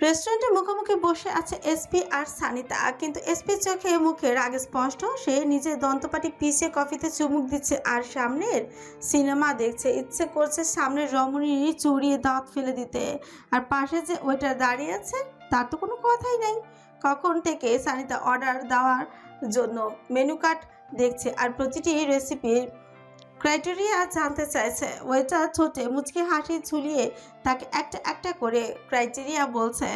রেস্টুরেন্টের মুখোমুখি বসে আছে এসপি আর সানিতা, কিন্তু এসপির চোখে মুখে রাগ স্পষ্ট। সে নিজের দন্তপাটি পিষে কফিতে চুমুক দিচ্ছে আর সামনের সিনেমা দেখছে। ইচ্ছে করছে সামনের রমণী চুরিয়ে দাঁত ফেলে দিতে। আর পাশে যে ওয়েটার দাঁড়িয়ে আছে তার তো কোনো কথাই নাই। কখন থেকে সানিতা অর্ডার দেওয়ার জন্য মেনু কার্ড দেখছে আর প্রতিটি রেসিপির ক্রাইটেরিয়া জানতে চাইছে। ওয়েটার ঠোঁটে মুচকি হাসি ঝুলিয়ে তাকে একটা একটা করে ক্রাইটেরিয়া বলছে।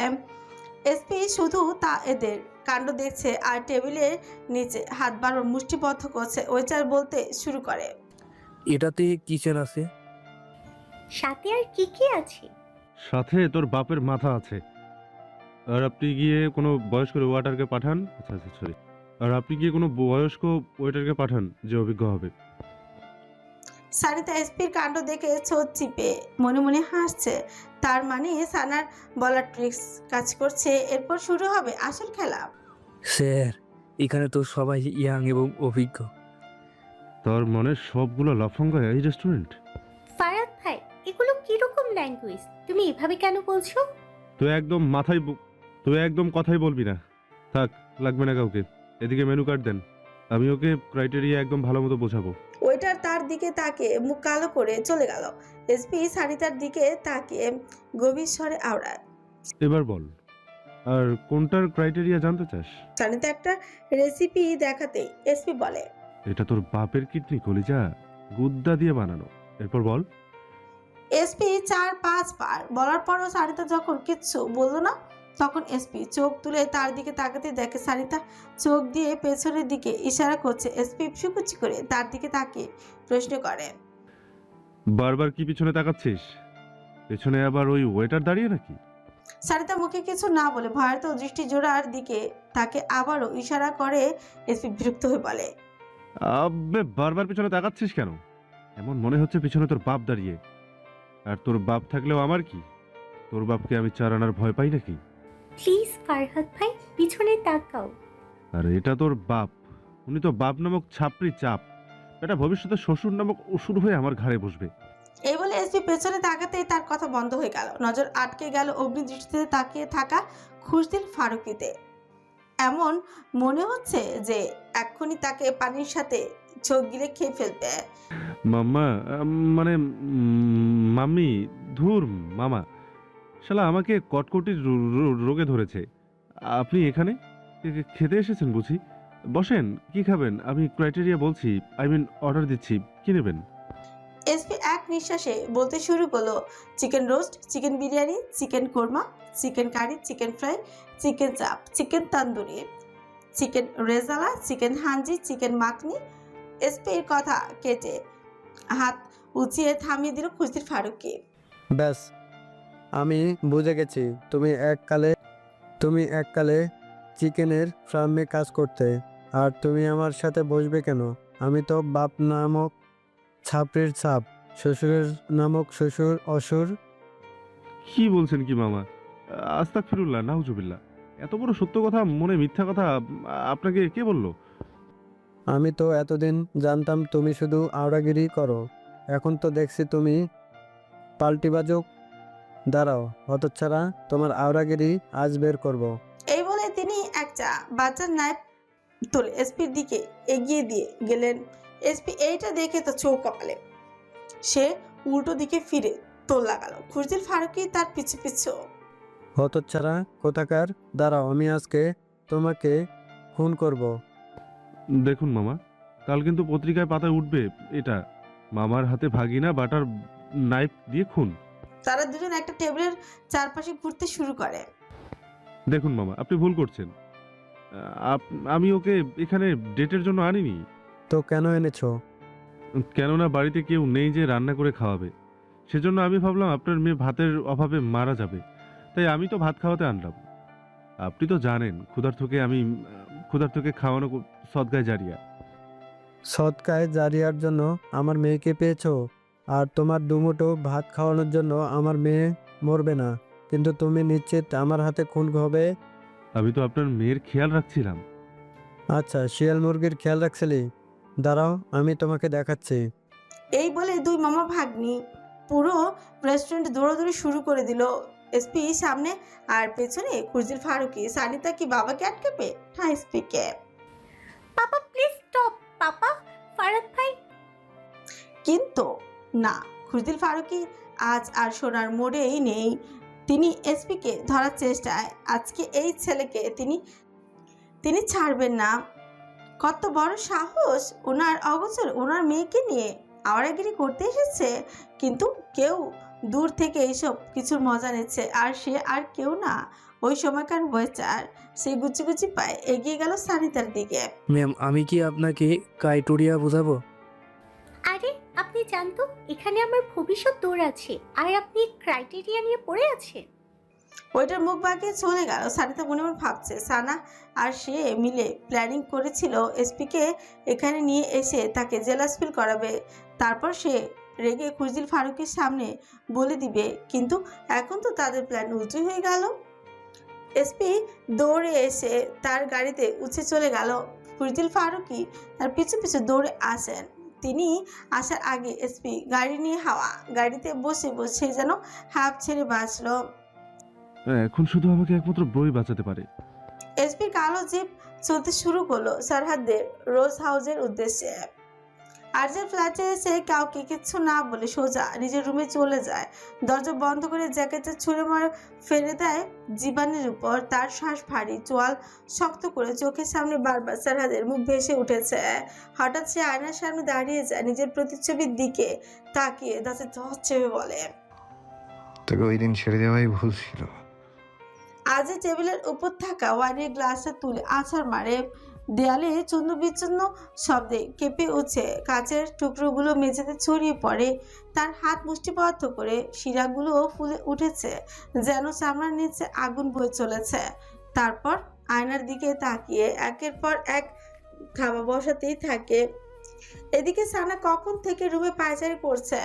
এসপি শুধু তা এদের কাণ্ড দেখছে আর টেবিলের নিচে হাত বাড়ানো মুষ্টিবদ্ধ করছে। ওয়েটার বলতে শুরু করে, এটাতে কিচেন আছে। সাথে আর কি কি আছে? সাথে তোর বাপের মাথা আছে। আর আপনি গিয়ে কোনো বয়স্ক ওয়েটারকে পাঠান। আচ্ছা আচ্ছা সরি। আর আপনি গিয়ে কোনো বয়স্ক ওয়েটারকে পাঠান যে অভিজ্ঞ হবে। সানিতা এসপির কাণ্ড দেখে ছোট চিপে মনে মনে হাসছে। তার মানে সানার বলার ট্রিক্স কাজ করছে। এরপর শুরু হবে আসল খেলা। স্যার, এখানে তো সবাই ইয়াং এবং অভিজ্ঞ। তার মানে সবগুলো লাফাঙ্গা এই রেস্টুরেন্ট? ফারাদ ভাই, এগুলো কিরকম ল্যাঙ্গুয়েজ? তুমি এভাবে কেন বলছো? তুই একদম কথাই বলবি না। থাক, লাগবে না কাউকে। এদিকে মেনু কার্ড দেন, আমি ওকে ক্রাইটেরিয়া একদম ভালো মতো বোঝাবো। ওয়েটার তার দিকে তাকিয়ে মুখ কালো করে চলে গেল। এসপি সানিতার দিকে তাকিয়ে গভীর স্বরে আওড়ায়, এবার বল, আর কোনটার ক্রাইটেরিয়া জানতে চাস? সানিতা একটা রেসিপি দেখাতেই এসপি বলে, এটা তোর বাপের কিডনি কলিজা গুদ্দা দিয়ে বানানো। এরপর বল। এসপি 4-5 বার বলার পরও সানিতা যখন কিচ্ছু বললো না, তখন এসপি চোখ তুলে তার দিকে তাকাতে দেখে সানিতা চোখ দিয়ে পেছনের দিকে ইশারা করছে। এসপি ফুকুচি করে তার দিকে তাকিয়ে প্রশ্ন করে, বারবার কি পিছনে তাকাচ্ছিস? পেছনে আবার ওই ওয়েটার দাঁড়িয়ে নাকি? সানিতা মুখে কিছু না বলে ভয়ার্ত দৃষ্টি জোড়ার দিকে তাকে আবারও ইশারা করে। এসপি বিরক্ত হয়ে বলে, আবে বারবার পিছনে তাকাচ্ছিস কেন? এমন মনে হচ্ছে পিছনে তোর বাপ দাঁড়িয়ে। আর তোর বাপ থাকলেও আমার কি? তোর বাপকে আমি চার আনার ভয় পাই নাকি? প্লিজ ফারহাদ ভাই, পিছনে তাকাও। আর এটা তোর বাপ। উনি তো বাপ নামক ছাপড়ি চাপ। এটা ভবিষ্যতে শ্বশুর নামক অসুর হয়ে আমার ঘাড়ে বসবে। এই বলে এসপি পেছনে তাকাতেই তার কথা বন্ধ হয়ে গেল। নজর আটকে গেল অগ্নি দৃষ্টিতে তাকিয়ে থাকা খুশদিল ফারুকিতে। এমন মনে হচ্ছে যে এক্ষুনি তাকে পানির সাথে চোখ গিলে খেয়ে ফেলবে। মাম্মা, মানে মাম্মি, ধুর মামা, শালা আমাকে কটকটির রোগে ধরেছে। আপনি এখানে খেতে এসেছেন বুঝি? বসেন, কি খাবেন? আমি ক্রাইটেরিয়া বলছি, অর্ডার দিচ্ছি, কি নেবেন? এসপি এক নিঃশ্বাসে বলতে শুরু করলো, chicken roast, chicken biryani, chicken korma, chicken curry, chicken fry, chicken chaap, chicken tandoori, chicken rezala, chicken হাঞ্জি, চিকেন মাখনি। এসপির কথা কেটে হাত উঁচিয়ে থামিয়ে দিল খুশদির ফারুককে। ব্যাস, আমি বুঝে গেছি তুমি এককালে চিকেনের ফার্মে কাজ করতে। আর তুমি আমার সাথে বসবে কেন? আমি তো বাপ নামক ছাপড়ির ছাপ, শ্বশুরের নামক শ্বশুর অসুর। কি বলছেন কি মামা? আস্তাগফিরুল্লাহ, নাউজুবিল্লাহ। এত বড় সত্য কথা মনে মিথ্যা কথা আপনাকে কে বললো? আমি তো এতদিন জানতাম তুমি শুধু আওড়াগিরি করো। এখন তো দেখছি তুমি পাল্টিবাজক। দাঁড়াও হতচ্ছাড়া, তোমার আওড়াগিরি আজ বের করব। এই বলে তিনি একটা বাচ্চার নাইফ তুলে এসপির দিকে এগিয়ে দিয়ে গেলেন। এসপি এইটা দেখে তো চোখ কপালে। সে উল্টো দিকে ফিরে তোল লাগালো। খুশদিল ফারুকি তার পিছু পিছু। হতচ্ছাড়া কোথাকার, দাঁড়াও, আমি আজকে তোমাকে খুন করব। দেখুন মামা, কাল কিন্তু পত্রিকায় পাতায় উঠবে এটা, মামার হাতে ভাগিনা বাটার নাইফ দিয়ে খুন। তারা দুজন একটা টেবিলের চারপাশে ঘুরতে শুরু করে। দেখুন মামা, আপনি ভুল করছেন। আমি ওকে এখানে ডেটের জন্য আনিনি। তো কেন এনেছো? কেননা বাড়িতে কেউ নেই যে রান্না করে খাওয়াবে। সেজন্য আমি ভাবলাম আপনার মেয়ে ভাতের অভাবে মারা যাবে, তাই আমি তো ভাত খাওয়াতে আনলাম। আপনি তো জানেন ক্ষুধার্তকে খাওয়ানো সদগায় জারিয়া। সৎকায় জারিয়ার জন্য আমার মেয়েকে পেয়েছো, আর তোমার দুমুঠো ভাত খাওয়ানোর জন্য আমার মেয়ে মরবে না, কিন্তু তুমি নিশ্চিত আমার হাতে খুন হবে? আমি তো আপনার মেয়ের খেয়াল রাখছিলাম। আচ্ছা, শিয়াল মুরগির খেয়াল রাখছিলি? দাঁড়াও, আমি তোমাকে দেখাচ্ছি। এই বলে দুই মামা ভাগ্নি পুরো রেস্টুরেন্ট দৌড়াদৌড়ি শুরু করে দিল। এসপি সামনে আর পেছনে খুরজিল ফারুকি। সানিতা কি বাবাকে আটকাবে না এসপিকে? Papa please stop. Papa, Farhad ভাই। কিন্তু না, খুরজিল ফারুকি আজ আর সোনার মোড়েই নেই। তিনি এসপিকে ধরার চেষ্টায়। আজকে এই ছেলেকে তিনি ছাড়বেন না। কত বড় সাহস ওনার অগোচর ওনার মেয়েকে নিয়ে আওয়ারাগিরি করতে এসেছে। কিন্তু কেউ দূর থেকে এইসব কিছুর মজা নিচ্ছে, আর সে আর কেউ না, ওই সময়কার ওয়েচার। সেই গুচি গুচি পায়ে এগিয়ে গেল সানিতার দিকে। ম্যাম, আমি কি আপনাকে কাইটোরিয়া বোঝাবো? আরে আপনি জানতো এখানে আমার ভবিষ্যৎ দৌড় আছে, আর আপনি ক্রাইটেরিয়া নিয়ে পড়ে আছেন। ওইটার মুখ বাঁকিয়ে চলে গেল। সানিতা মনে মনে ভাবছে সানা আর সে মিলে প্ল্যানিং করেছিল এসপিকে এখানে নিয়ে এসে তাকে জেলাস ফিল করাবে, তারপর সে রেগে খুরজিল ফারুকের সামনে বলে দিবে। কিন্তু এখন তো তাদের প্ল্যান উল্টো হয়ে গেল। এসপি দৌড়ে এসে তার গাড়িতে উঠে চলে গেল। খুরজিল ফারুকি তার পিছু পিছু দৌড়ে আসেন। তিনি আসার আগে এসপি গাড়ি নিয়ে হাওয়া গাড়িতে বসে বসে যেন হাঁপ ছেড়ে বাঁচল। এখন শুধু আমাকে একমাত্র বই বাঁচাতে পারে। এসপির কালো জিপ চলতে শুরু করলো সরহাদের রোজ হাউসের উদ্দেশ্যে। আরজের ফ্ল্যাটে এসে কাউকে কিচ্ছু না বলে সোজা নিজের রুমে চলে যায়। দরজা বন্ধ করে জ্যাকেটে ছুঁড়ে মারে ফেলে দেয় জীবানের উপর। তার শ্বাস ভারী, চোয়াল শক্ত করে চোখের সামনে বারবার সরহাদের মুখ ভেসে উঠেছে। হঠাৎ সে আয়নার সামনে দাঁড়িয়ে যায়, নিজের প্রতিচ্ছবির দিকে তাকিয়ে দাঁতে ধস চেপে বলে, তোকে ওই দিন ছেড়ে দেওয়াই ভুল ছিল। আজ টেবিলের উপর থাকা ওয়াইনের গ্লাসটা তুলে আছাড় মারে। দেয়ালে চূর্ণ বিচ্ছন্ন শব্দে কেঁপে উঠছে কাচের টুকরোগুলো মেঝেতে ছড়িয়ে পড়ে। তার হাত মুষ্টিবদ্ধ করে শিরাগুলো ফুলে উঠেছে, যেন চামড়ার নিচে আগুন বয়ে চলেছে। তারপর আয়নার দিকে তাকিয়ে একের পর এক খাওয়া বসাতেই থাকে। এদিকে সানা কখন থেকে রুমে পায়চারি করছে,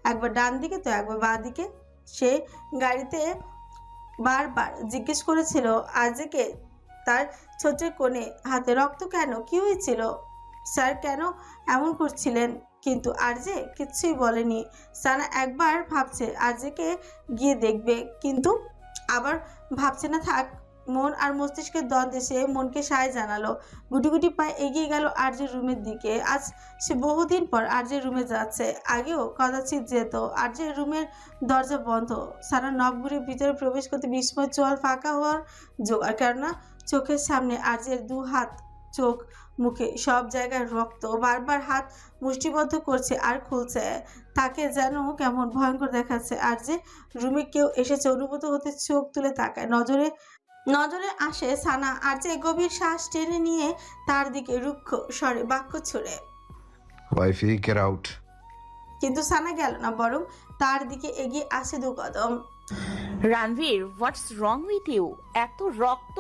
একবার ডান দিকে তো একবার বাঁ দিকে। সে গাড়িতে বারবার জিজ্ঞেস করেছিল আজকে তার ছোটের কোণে হাতে রক্ত কেন, কি হয়েছিল, স্যার কেন এমন করছিলেন। কিন্তু আরজে কিচ্ছুই বলেনি। সানা একবার ভাবছে আরজেকে গিয়ে দেখবে, কিন্তু আবার ভাবছে না থাক। মন আর মস্তিষ্কের দ্বন্দ্বে সে মনকে সায় জানালো। গুটি গুটি পায়ে এগিয়ে গেল আরজের রুমের দিকে। আজ সে বহুদিন পর আরজের রুমে যাচ্ছে। আগেও কদাচিৎ যেত। আরজের রুমের দরজা বন্ধ। সারা নখ ঘুরে ভিতরে প্রবেশ করতে বিস্ময়, চোয়াল ফাঁকা হওয়ার জোগাড়। কেননা চোখের সামনে আরজের দু হাত, চোখ মুখে সব জায়গায় রক্ত। বারবার হাত মুষ্টিবদ্ধ করছে আর খুলছে। তাকে যেন কেমন ভয়ঙ্কর দেখাচ্ছে। আর যে রুমে কেউ এসেছে অনুভূত হতে চোখ তুলে তাকায়। নজরে আসে সানা। আর যে গভীর শ্বাস টেনে নিয়ে তার দিকে রুক্ষ স্বরে বাক্য ছুড়ে। ওয়াইফি, গেট আউট। কিন্তু সানা গেল না, বরং তার দিকে এগিয়ে আসে দু কদম। রানভীর, হোয়াটস রং উইথ ইউ? এত রক্ত?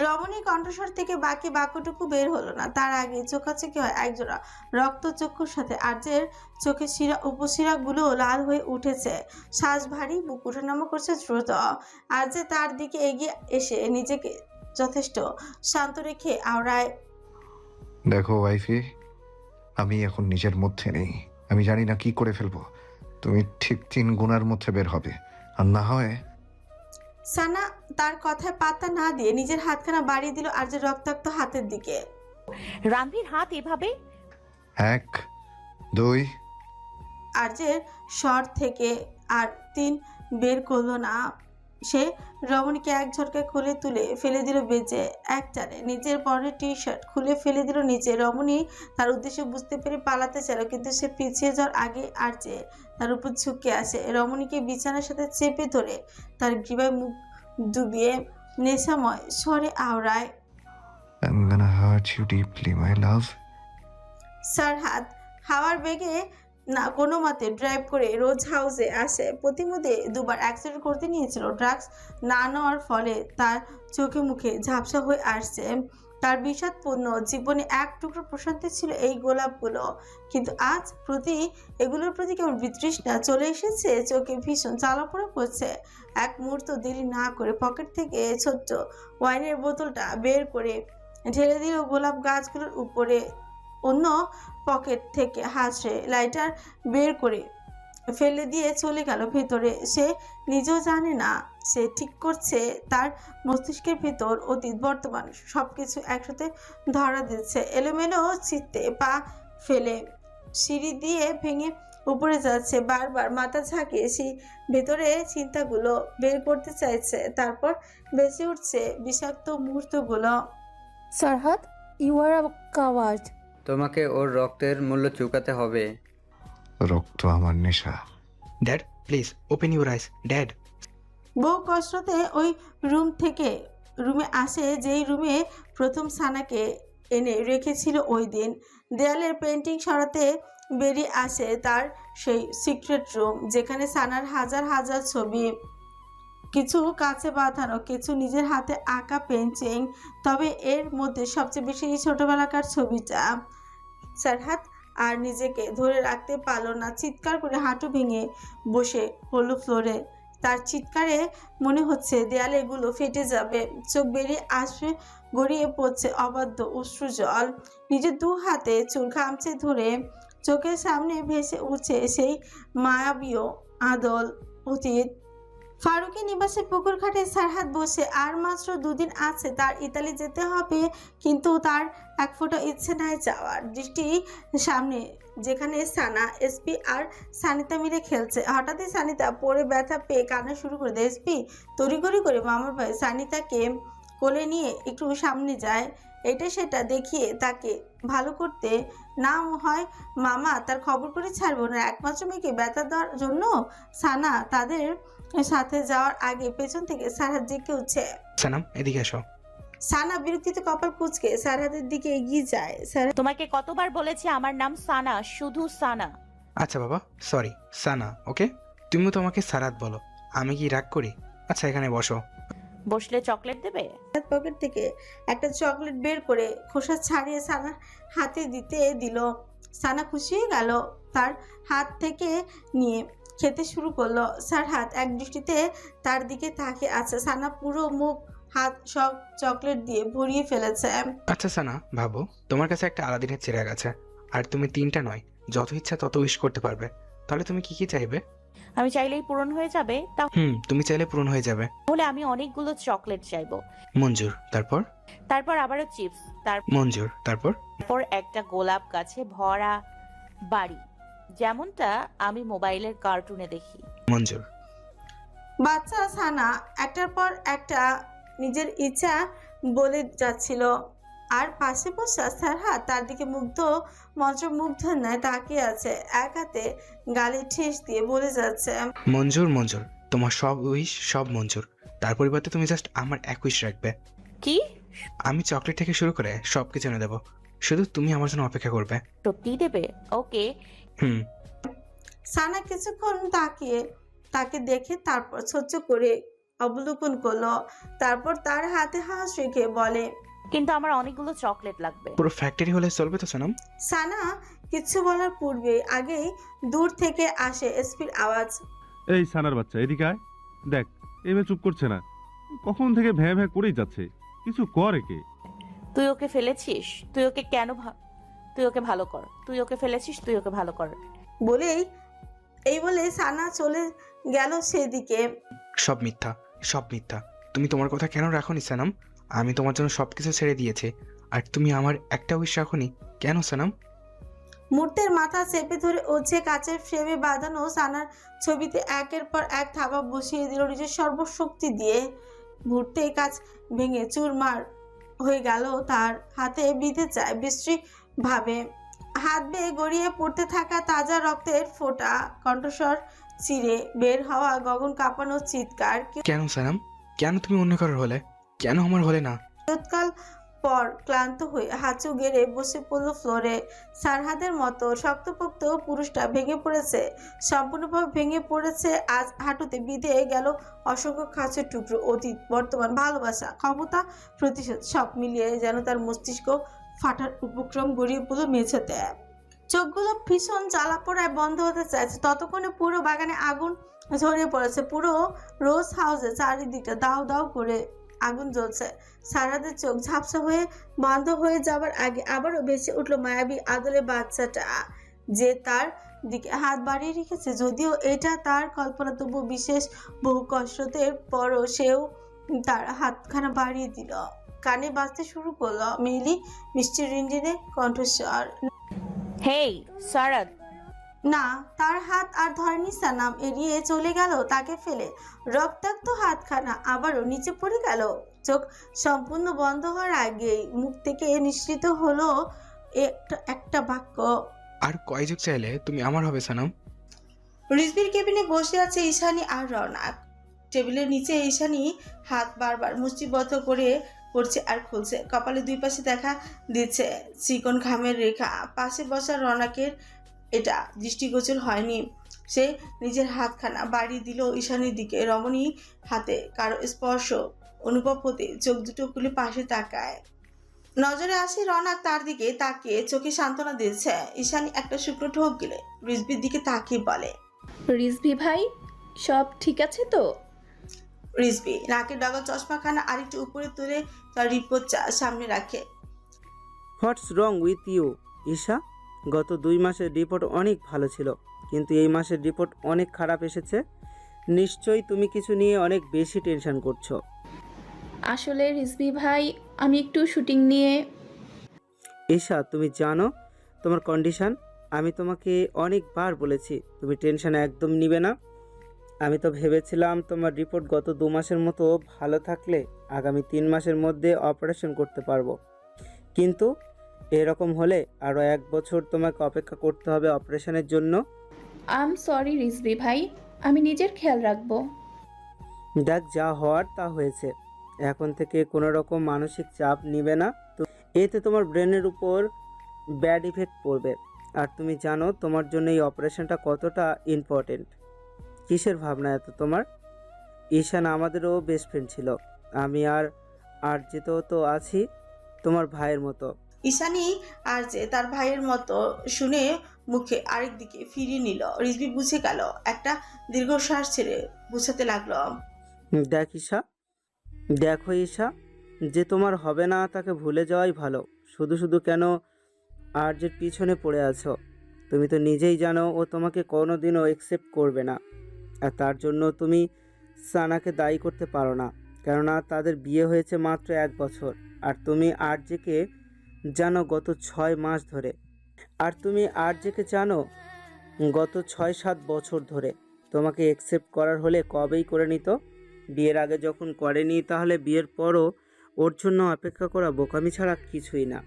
রমণীর কণ্ঠস্বর থেকে বাকি বাক্যটুকু বের হলো না। তার আগে চোখাচোখি হয় একজোড়া রক্ত চক্ষুর সাথে। আর্যের চোখের শিরা উপশিরাগুলো লাল হয়ে উঠেছে, শ্বাস ভারী, বুক ওঠানামা করছে দ্রুত। আর্যে তার দিকে এগিয়ে এসে নিজেকে যথেষ্ট শান্ত রেখে আওড়ায়, দেখো ওয়াইফি, আমি এখন নিজের মধ্যে নেই। আমি জানি না কি করে ফেলবো। তুমি ঠিক 3 গুণার মধ্যে বের হবে, আর না হয়। সানা তার কথায় পাত্তা না দিয়ে নিজের হাতখানা বাড়িয়ে দিল আর্যের রক্তাক্ত হাতের দিকে। রানভীর, হাত এভাবে? 1, 2। আর্যের স্বর থেকে আর 3 বের করলো না। সে রমণীকে এক ঝটকায় খুলে তুলে ফেলে দিল বেজে। এক টানে নিজের পরনের টি শার্ট খুলে ফেলে দিল নিচে। রমণী তার উদ্দেশ্য বুঝতে পেরে পালাতে চাইল, কিন্তু সে পিছিয়ে যাওয়ার আগে আর্যে তার উপর ঝুঁকে আসে। রমণীকে বিছানার সাথে চেপে ধরে তার গ্রীবায় মুখ ডুবিয়ে নেশাময় স্বরে আওড়ায়, I'm gonna hurt you deeply, my love. সরহাদ হাওয়ার বেগে না কোনো মতে ড্রাইভ করে রোজ হাউসে আসে। প্রতিমধ্যে 2বার অ্যাক্সিডেন্ট করতে নিয়েছিল। ড্রাগস না নেওয়ার ফলে তার চোখে মুখে ঝাপসা হয়ে আসছে। তার বিষাদপূর্ণ জীবনে এক টুকরো প্রশান্তি ছিল এই গোলাপগুলো, কিন্তু আজ এগুলোর প্রতি কেমন বিতৃষ্ণা চলে এসেছে। চোখে ভীষণ জ্বালাপোড়া করছে। এক মুহূর্ত দেরি না করে পকেট থেকে ছোট্ট ওয়াইনের বোতলটা বের করে ঢেলে দিল গোলাপ গাছগুলোর উপরে। অন্য পকেট থেকে হাসে লাইটার বের করে ফেলে দিয়ে চলে গেল ভেতরে। সে নিজেও জানে না সে ঠিক করছে। তার মস্তিষ্কের ভেতর অতীত বর্তমান সবকিছু একসাথে ধরা দিচ্ছে। এলোমেলো চিত্তে পা ফেলে সিঁড়ি দিয়ে ভেঙে উপরে যাচ্ছে। বারবার মাথা ঝাঁকিয়ে সেই ভেতরে চিন্তাগুলো বের করতে চাইছে। তারপর বেঁচে উঠছে বিষাক্ত মুহূর্তগুলো। সারহাদ, ইউ আর আ কাওয়ার্ড। তোমাকে ওর রক্তের মূল্য চুকাতে হবে। রক্ত আমার নেশা। Dad please open your eyes dad. বহু কষ্টতে ওই রুমে আসে, যেই রুমে প্রথম সানাকে এনে রেখেছিল ওই দিন। দেয়ালের পেন্টিং সরাতে বেরিয়ে আসে তার সেই সিক্রেট রুম, যেখানে সানার হাজার হাজার ছবি, কিছু কাছে বাঁধানো, কিছু নিজের হাতে আঁকা পেন্টিং। তবে এর মধ্যে সবচেয়ে বেশি ছোটবেলাকার ছবিটা। সারহাদ আর নিজেকে ধরে রাখতে পারল না, চিৎকার করে হাঁটু ভেঙে বসে পড়ল ফ্লোরে। তার চিৎকারে মনে হচ্ছে দেয়ালেগুলো ফেটে যাবে, চোখ বেরিয়ে আসবে, গড়িয়ে পড়ছে অবাধ্য অশ্রু জল। নিজের দু হাতে চুল খামচে ধরে চোখের সামনে ভেসে উঠছে সেই মায়াবীয় আদল অতীত। ফারুকি নিবাসে পুকুর ঘাটে সারহাদ বসে। আর মাত্র দুদিন আছে তার ইতালি যেতে হবে, কিন্তু তার এক ফোঁটা ইচ্ছে নাই যাওয়ার। দৃষ্টি সামনে, যেখানে সানা, এসপি আর সানিতা মিলে খেলছে। হঠাৎই সানিতা পড়ে ব্যথা পেয়ে কান্না শুরু করে দেয়। এসপি তড়িঘড়ি করে মামার ভাই সানিতাকে কোলে নিয়ে একটু সামনে যায়, এটা সেটা দেখিয়ে তাকে ভালো করতে। না হয় মামা তার খবর করে ছাড়বো না। একমাত্র মেয়েকে ব্যথা দেওয়ার জন্য সানা তাদের সাথে যাওয়ার আগে পেছন থেকে সারহাদ জেগে উঠছে। সানাম এদিকে এসো। সানা বিরক্তিতে কপাল কুঁচকে সারহাদের দিকে এগিয়ে যায়। তোমাকে কতবার বলেছি আমার নাম সানা, শুধু সানা। আচ্ছা বাবা সরি সানা, ওকে? তুমিও তো আমাকে সারাত বলো, আমি কি রাগ করি? আচ্ছা এখানে বসো। বসলে চকলেট দেবে? পকেট থেকে একটা চকলেট বের করে খোসা ছাড়িয়ে সানার হাতে দিল। সানা খুশি হয়ে গেল, তার হাত থেকে নিয়ে খেতে শুরু করলো। সারহাদ এক দৃষ্টিতে তার দিকে তাকিয়ে আছে। সানা পুরো মুখ হাত সব চকলেট দিয়ে ভরিয়ে ফেলেছে। আচ্ছা সানা ভাবো, তোমার কাছে একটা আলাদিনের চিরাগ আছে, আর তুমি 3টা নয় যত ইচ্ছা তত উইশ করতে পারবে। তাহলে তুমি কি কি চাইবে? আমি চাইলেই পূরণ হয়ে যাবে? তুমি চাইলে পূরণ হয়ে যাবে। তাহলে আমি অনেকগুলো চকলেট চাইবো। মঞ্জুর। তারপর আবারও চিপস, মঞ্জুর। তারপর তারপর একটা গোলাপ গাছে ভরা বাড়ি, যেমনটা আমি মোবাইলের কার্টুনে দেখি। মঞ্জুর। বাচ্চা সানা একটার পর একটা নিজের ইচ্ছা বলে যাচ্ছিল, আর পাশে বসা সারহাদ তার দিকে মন্ত্রমুগ্ধ ন্যায় তাকিয়ে আছে। এক হাতে গালে ঠেস দিয়ে বলে যাচ্ছে, মঞ্জুর তোমার সব উইশ সব মঞ্জুর। তার পরিবর্তে তুমি জাস্ট আমার এক উইশ রাখবে। কি? আমি চকলেট থেকে শুরু করে সবকিছু এনে দেবো, শুধু তুমি আমার জন্য অপেক্ষা করবে। সত্যি দেবে? ওকে। সানা কিছুক্ষণ তাকে দেখে তারপর সহ্য করে অবলোকন করলো। তারপর তার হাতে হাত রেখে বলে, কিন্তু আমার অনেকগুলো চকলেট লাগবে। পুরো ফ্যাক্টরি হলে চলবে তো সোনাম? সানা কিছু বলার পূর্বে আগেই দূর থেকে আসে এসপির আওয়াজ। এই সানার বাচ্চা এদিকে আয়, দেখ এই মেয়ে চুপ করছে না, কখন থেকে ভ্যাঁ ভ্যাঁ করেই যাচ্ছে, কিছু কর একে। তুই ওকে ফেলেছিস, তুই ওকে ভালো কর। তুই ওকে ফেলেছিস, তুই ওকে ভালো কর। এই বলে সানা চলে গেল সেদিকে। সব মিথ্যা। তুমি তোমার কথা কেন রাখোনি সানাম? আমি তোমার জন্য সবকিছু ছেড়ে দিয়েছি, আর তুমি আমার একটা উইশ রাখোনি কেন সানাম? মূর্তির মাথা চেপে ধরে ওঝে কাচের ফ্রেমে বাঁধানো সানার ছবিতে একের পর এক থাবা বসিয়ে দিল নিজের সর্বশক্তি দিয়ে। মুহূর্তে কাচ ভেঙে চুরমার হয়ে গেল তার হাতে, বিঁধে যায় বিশ্রী ভাবে। হাত বেয়ে গড়িয়ে পড়তে থাকা তাজা রক্তের ফোঁটা, কণ্ঠস্বর চিরে বের হওয়া গগন কাঁপানো চিৎকার। কেন সানাম? কেন তুমি অন্য কারোর হলে, কেন আমার হলে না? তৎকাল পর ক্লান্ত হয়ে হাঁচু গেড়ে বসে পড়ল ফ্লোরে। সারহাদের মতো শক্তপোক্ত পুরুষটা ভেঙে পড়েছে, সম্পূর্ণভাবে ভেঙে পড়েছে। আজ হাঁটুতে বিঁধে গেল অসংখ্য খাঁচের টুকরো। অতীত, বর্তমান, ভালোবাসা, ক্ষমতা, প্রতিশোধ সব মিলিয়ে যেন তার মস্তিষ্ক ফাটার উপক্রম গড়িয়ে পড়ল মেঝেতে। চোখগুলো ভীষণ জ্বালা পোড়ায় বন্ধ হতে চাইছে। ততক্ষণে পুরো বাগানে আগুন ঝরিয়ে পড়েছে। পুরো রোজ হাউসে চারিদিকটা দাউ দাউ করে আগুন জ্বলছে। সারহাদের চোখ ঝাপসা হয়ে বন্ধ হয়ে যাবার আগে আবারও ভেসে উঠল মায়াবী আদলে বাচ্চাটা, যে তার দিকে হাত বাড়িয়ে রেখেছে। যদিও এটা তার কল্পনা, তবু বিশেষ বহু কষ্টের পরও সেও তার হাতখানা বাড়িয়ে দিল। কানে বাজতে শুরু করলো মেইলি মিষ্টি রিনরিনে কণ্ঠস্বর। হেই সারাত, না, তার হাত আর ধরেনি। সানাম এড়িয়ে চলে গেল তাকে ফেলে। রক্তাক্ত হাতখানা আবারও নিচে পড়ে গেল। চোখ সম্পূর্ণ বন্ধ হওয়ার আগেই মুখ থেকে নিঃসৃত হলো একটা বাক্য। আর কয় যুগ চাইলে তুমি আমার হবে সানাম? রিজভির কেবিনে বসে আছে ঈশানী আর রওনাক। টেবিলের নিচে ঈশানী হাত বারবার মুষ্টিবদ্ধ করে করছে আর খুলছে। কপালে দুই পাশে দেখা দিচ্ছে চিকন ঘামের রেখা। পাশে বসা রওনাকের এটা দৃষ্টিগোচর হয়নি। সে নিজের হাতখানা বাড়িয়ে দিল ঈশানীর দিকে। রমণী হাতে কারো স্পর্শ অনুভব হতে চোখ দুটো খুলে পাশে তাকায়। নজরে আসে রওনাক তার দিকে তাকিয়ে চোখে সান্ত্বনা দিচ্ছে। ঈশানী একটা শুকনো ঢোক গিলে রিজভির দিকে তাকিয়ে বলে, রিজভি ভাই, সব ঠিক আছে তো? রিজভি নাকের ডগা চশমাখানা আরেকটু উপরে তুলে তার রিপোর্টটা সামনে রাখে। হোয়াটস রং উইথ ইউ ঈশা? গত 2 মাসের রিপোর্ট অনেক ভালো ছিল, কিন্তু এই মাসের রিপোর্ট অনেক খারাপ এসেছে। নিশ্চয়ই তুমি কিছু নিয়ে অনেক বেশি টেনশন করছো। আসলে রিজভি ভাই, আমি একটু শুটিং নিয়ে। ঈশা, তুমি জানো তোমার কন্ডিশন। আমি তোমাকে অনেকবার বলেছি তুমি টেনশন একদম নিবে না। আমি তো ভেবেছিলাম তোমার রিপোর্ট গত 2 মাসের মতো ভালো থাকলে আগামী 3 মাসের মধ্যে অপারেশন করতে পারবো, কিন্তু এরকম হলে আরও 1 বছর তোমাকে অপেক্ষা করতে হবে অপারেশনের জন্য। আই এম সরি রিজভি ভাই, আমি নিজের খেয়াল রাখবো। দেখ, যা হওয়ার তা হয়েছে। এখন থেকে কোনো রকম মানসিক চাপ নিবে না। তো এতে তোমার ব্রেনের উপর ব্যাড ইফেক্ট পড়বে। আর তুমি জানো তোমার জন্য এই অপারেশনটা কতটা ইম্পর্টেন্ট। কিসের ভাবনা এত তোমার? ঈশান আমাদেরও বেস্ট ফ্রেন্ড ছিল। আমি আর যেতেও তো আছি তোমার ভাইয়ের মতো। ঈশানী আর যে তার ভাইয়ের মতো শুনে মুখে আরেক দিকে ফিরিয়ে নিল। রিজভি বুঝে গেল। একটা দীর্ঘশ্বাস ছেড়ে বুঝাতে লাগলো, দেখো ঈশা, যে তোমার হবে না তাকে ভুলে যাওয়াই ভালো। শুধু শুধু কেন আর্যের পিছনে পড়ে আছো? তুমি তো নিজেই জানো ও তোমাকে কোনোদিনও অ্যাকসেপ্ট করবে না। আর তার জন্য তুমি সানাকে দায়ী করতে পারো না, কেননা তাদের বিয়ে হয়েছে মাত্র 1 বছর। আর তুমি আর্যকে জানো গত 6 মাস ধরে। আর তুমি আর্যকে জানো গত 6-7 বছর ধরে। তোমাকে অ্যাকসেপ্ট করার হলে কবেই করে নিত। বিয়ের আগে যখন করেনি, তাহলে বিয়ের পরও ওর জন্য অপেক্ষা করা বোকামি ছাড়া কিছুই না।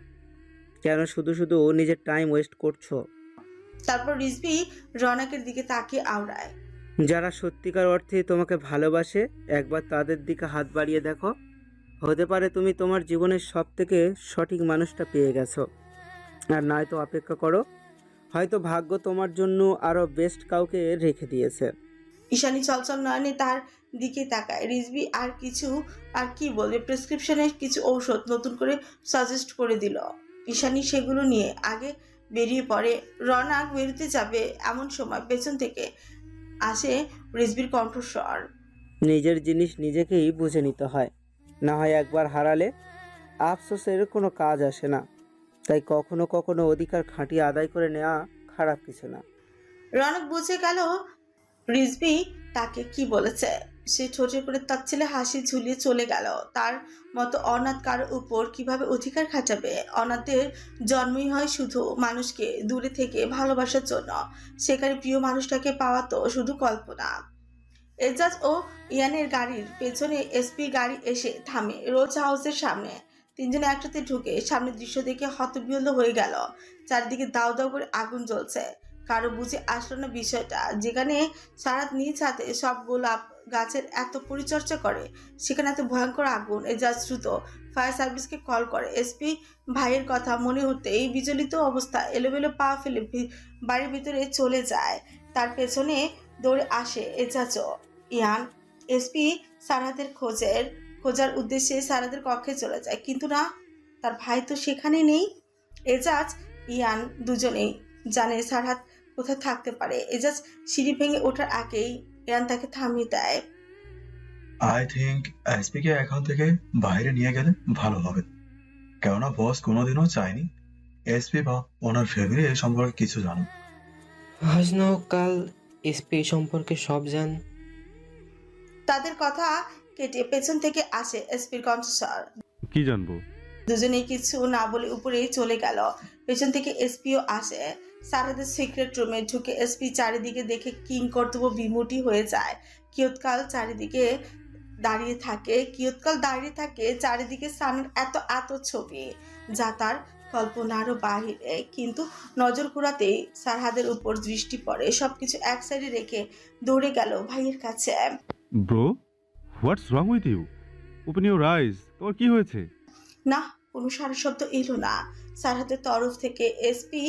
কেন শুধু শুধু নিজের টাইম ওয়েস্ট করছো? তারপর রিজভি রওনাকের দিকে তাকিয়ে আওড়ায়। যারা সত্যিকার অর্থে তোমাকে ভালোবাসে, একবার তাদের দিকে হাত বাড়িয়ে দেখো। হতে পারে তুমি তোমার জীবনের সবথেকে সঠিক মানুষটা পেয়ে গেছো। আর নয়তো অপেক্ষা করো, হয়তো ভাগ্য তোমার জন্য আরও বেস্ট কাউকে রেখে দিয়েছে। ঈশানী চলচল নয়নে তার দিকে তাকায়। রিজভি আর কি বলবে? প্রেসক্রিপশনের কিছু ঔষধ নতুন করে সাজেস্ট করে দিল। ঈশানী সেগুলো নিয়ে আগে বেরিয়ে পড়ে। রওনাক বেরোতে যাবে এমন সময় পেছন থেকে আসে রিজভির কণ্ঠস্বর। নিজের জিনিস নিজেকেই বুঝে নিতে হয়, না হয় একবার হারালে আফসোসের কোনো কাজ আসে না। তাই কখনো কখনো অধিকার খাটিয়ে আদায় করে নেওয়া খারাপ কিছু না। রওনাক বুঝে গেল রিজভি তাকে কি বলেছে। সে ঠোঁটে করে তাচ্ছিলে হাসি ঝুলিয়ে চলে গেল। তার মতো অনাথ কারো উপর কিভাবে অধিকার খাটাবে? অনাথদের জন্মই হয় শুধু মানুষকে দূরে থেকে ভালোবাসার জন্য। সেখানে প্রিয় মানুষটাকে পাওয়া তো শুধু কল্পনা। এজাজ ও ইয়ানের গাড়ির পেছনে এসপি গাড়ি এসে থামে রোজ হাউসের সামনে। তিনজনে একসাথে ঢুকে সামনের দৃশ্য দেখে হতবিহ্বল হয়ে গেল। চারিদিকে দাউ দাউ করে আগুন জ্বলছে। কারো বুঝে আসলো না বিষয়টা। যেখানে সারাত নিজ হাতে সব গোলাপ গাছের এত পরিচর্যা করে, সেখানে এত ভয়ঙ্কর আগুন। এজাজ দ্রুত ফায়ার সার্ভিসকে কল করে। এসপি ভাইয়ের কথা মনে হতে এই বিচলিত অবস্থা এলোমেলো পা ফেলে বাড়ির ভিতরে চলে যায়। তার পেছনে দৌড়ে আসে এজাজও। ইয়ান এসপি সারাতের খোঁজার উদ্দেশ্যে সারাতের কক্ষে চলে যায়, কিন্তু না, তার ভাই তো সেখানে নেই। এজাজ ইয়ান দুজনেই জানে সারাত কোথায় থাকতে পারে। এজাজ সিঁড়ি ভেঙে ওঠার আগেই ইয়ান তাকে থামিয়ে দেয়। আই থিঙ্ক এসপিকে এখান থেকে বাইরে নিয়ে গেলে ভালো হবে, কেননা বস কোনোদিনও চায়নি এসপি বা ওনার ফ্যামিলি এই সম্পর্কে কিছু জানো। আজ না হোক কাল এসপি সম্পর্কে সব জান। তাদের কথা কেটে পেছন থেকে আসে এসপির কণ্ঠস্বর। কি জানবো? দুজনেই কিছু না বলে উপরেই চলে গেল। পেছন থেকে এসপিও আসে। সারাদের সিক্রেট রুমে ঢুকে এসপি চারিদিকে দেখে কিং কর্তব্য বিমূঢ় হয়ে যায়। কিয়ৎকাল দাঁড়িয়ে থাকে চারিদিকে সানের এত এত ছবি, যা তার কল্পনারও বাহিরে। কিন্তু নজর ঘোরাতেই সারহাদের উপর দৃষ্টি পড়ে। সবকিছু এক সাইডে রেখে দৌড়ে গেল ভাইয়ের কাছে। Bro, what's wrong with you? Open your eyes. তোমার কি হয়েছে? না, কোনো সারা শব্দ এলো না। সারহাদের তরফ থেকে এসপি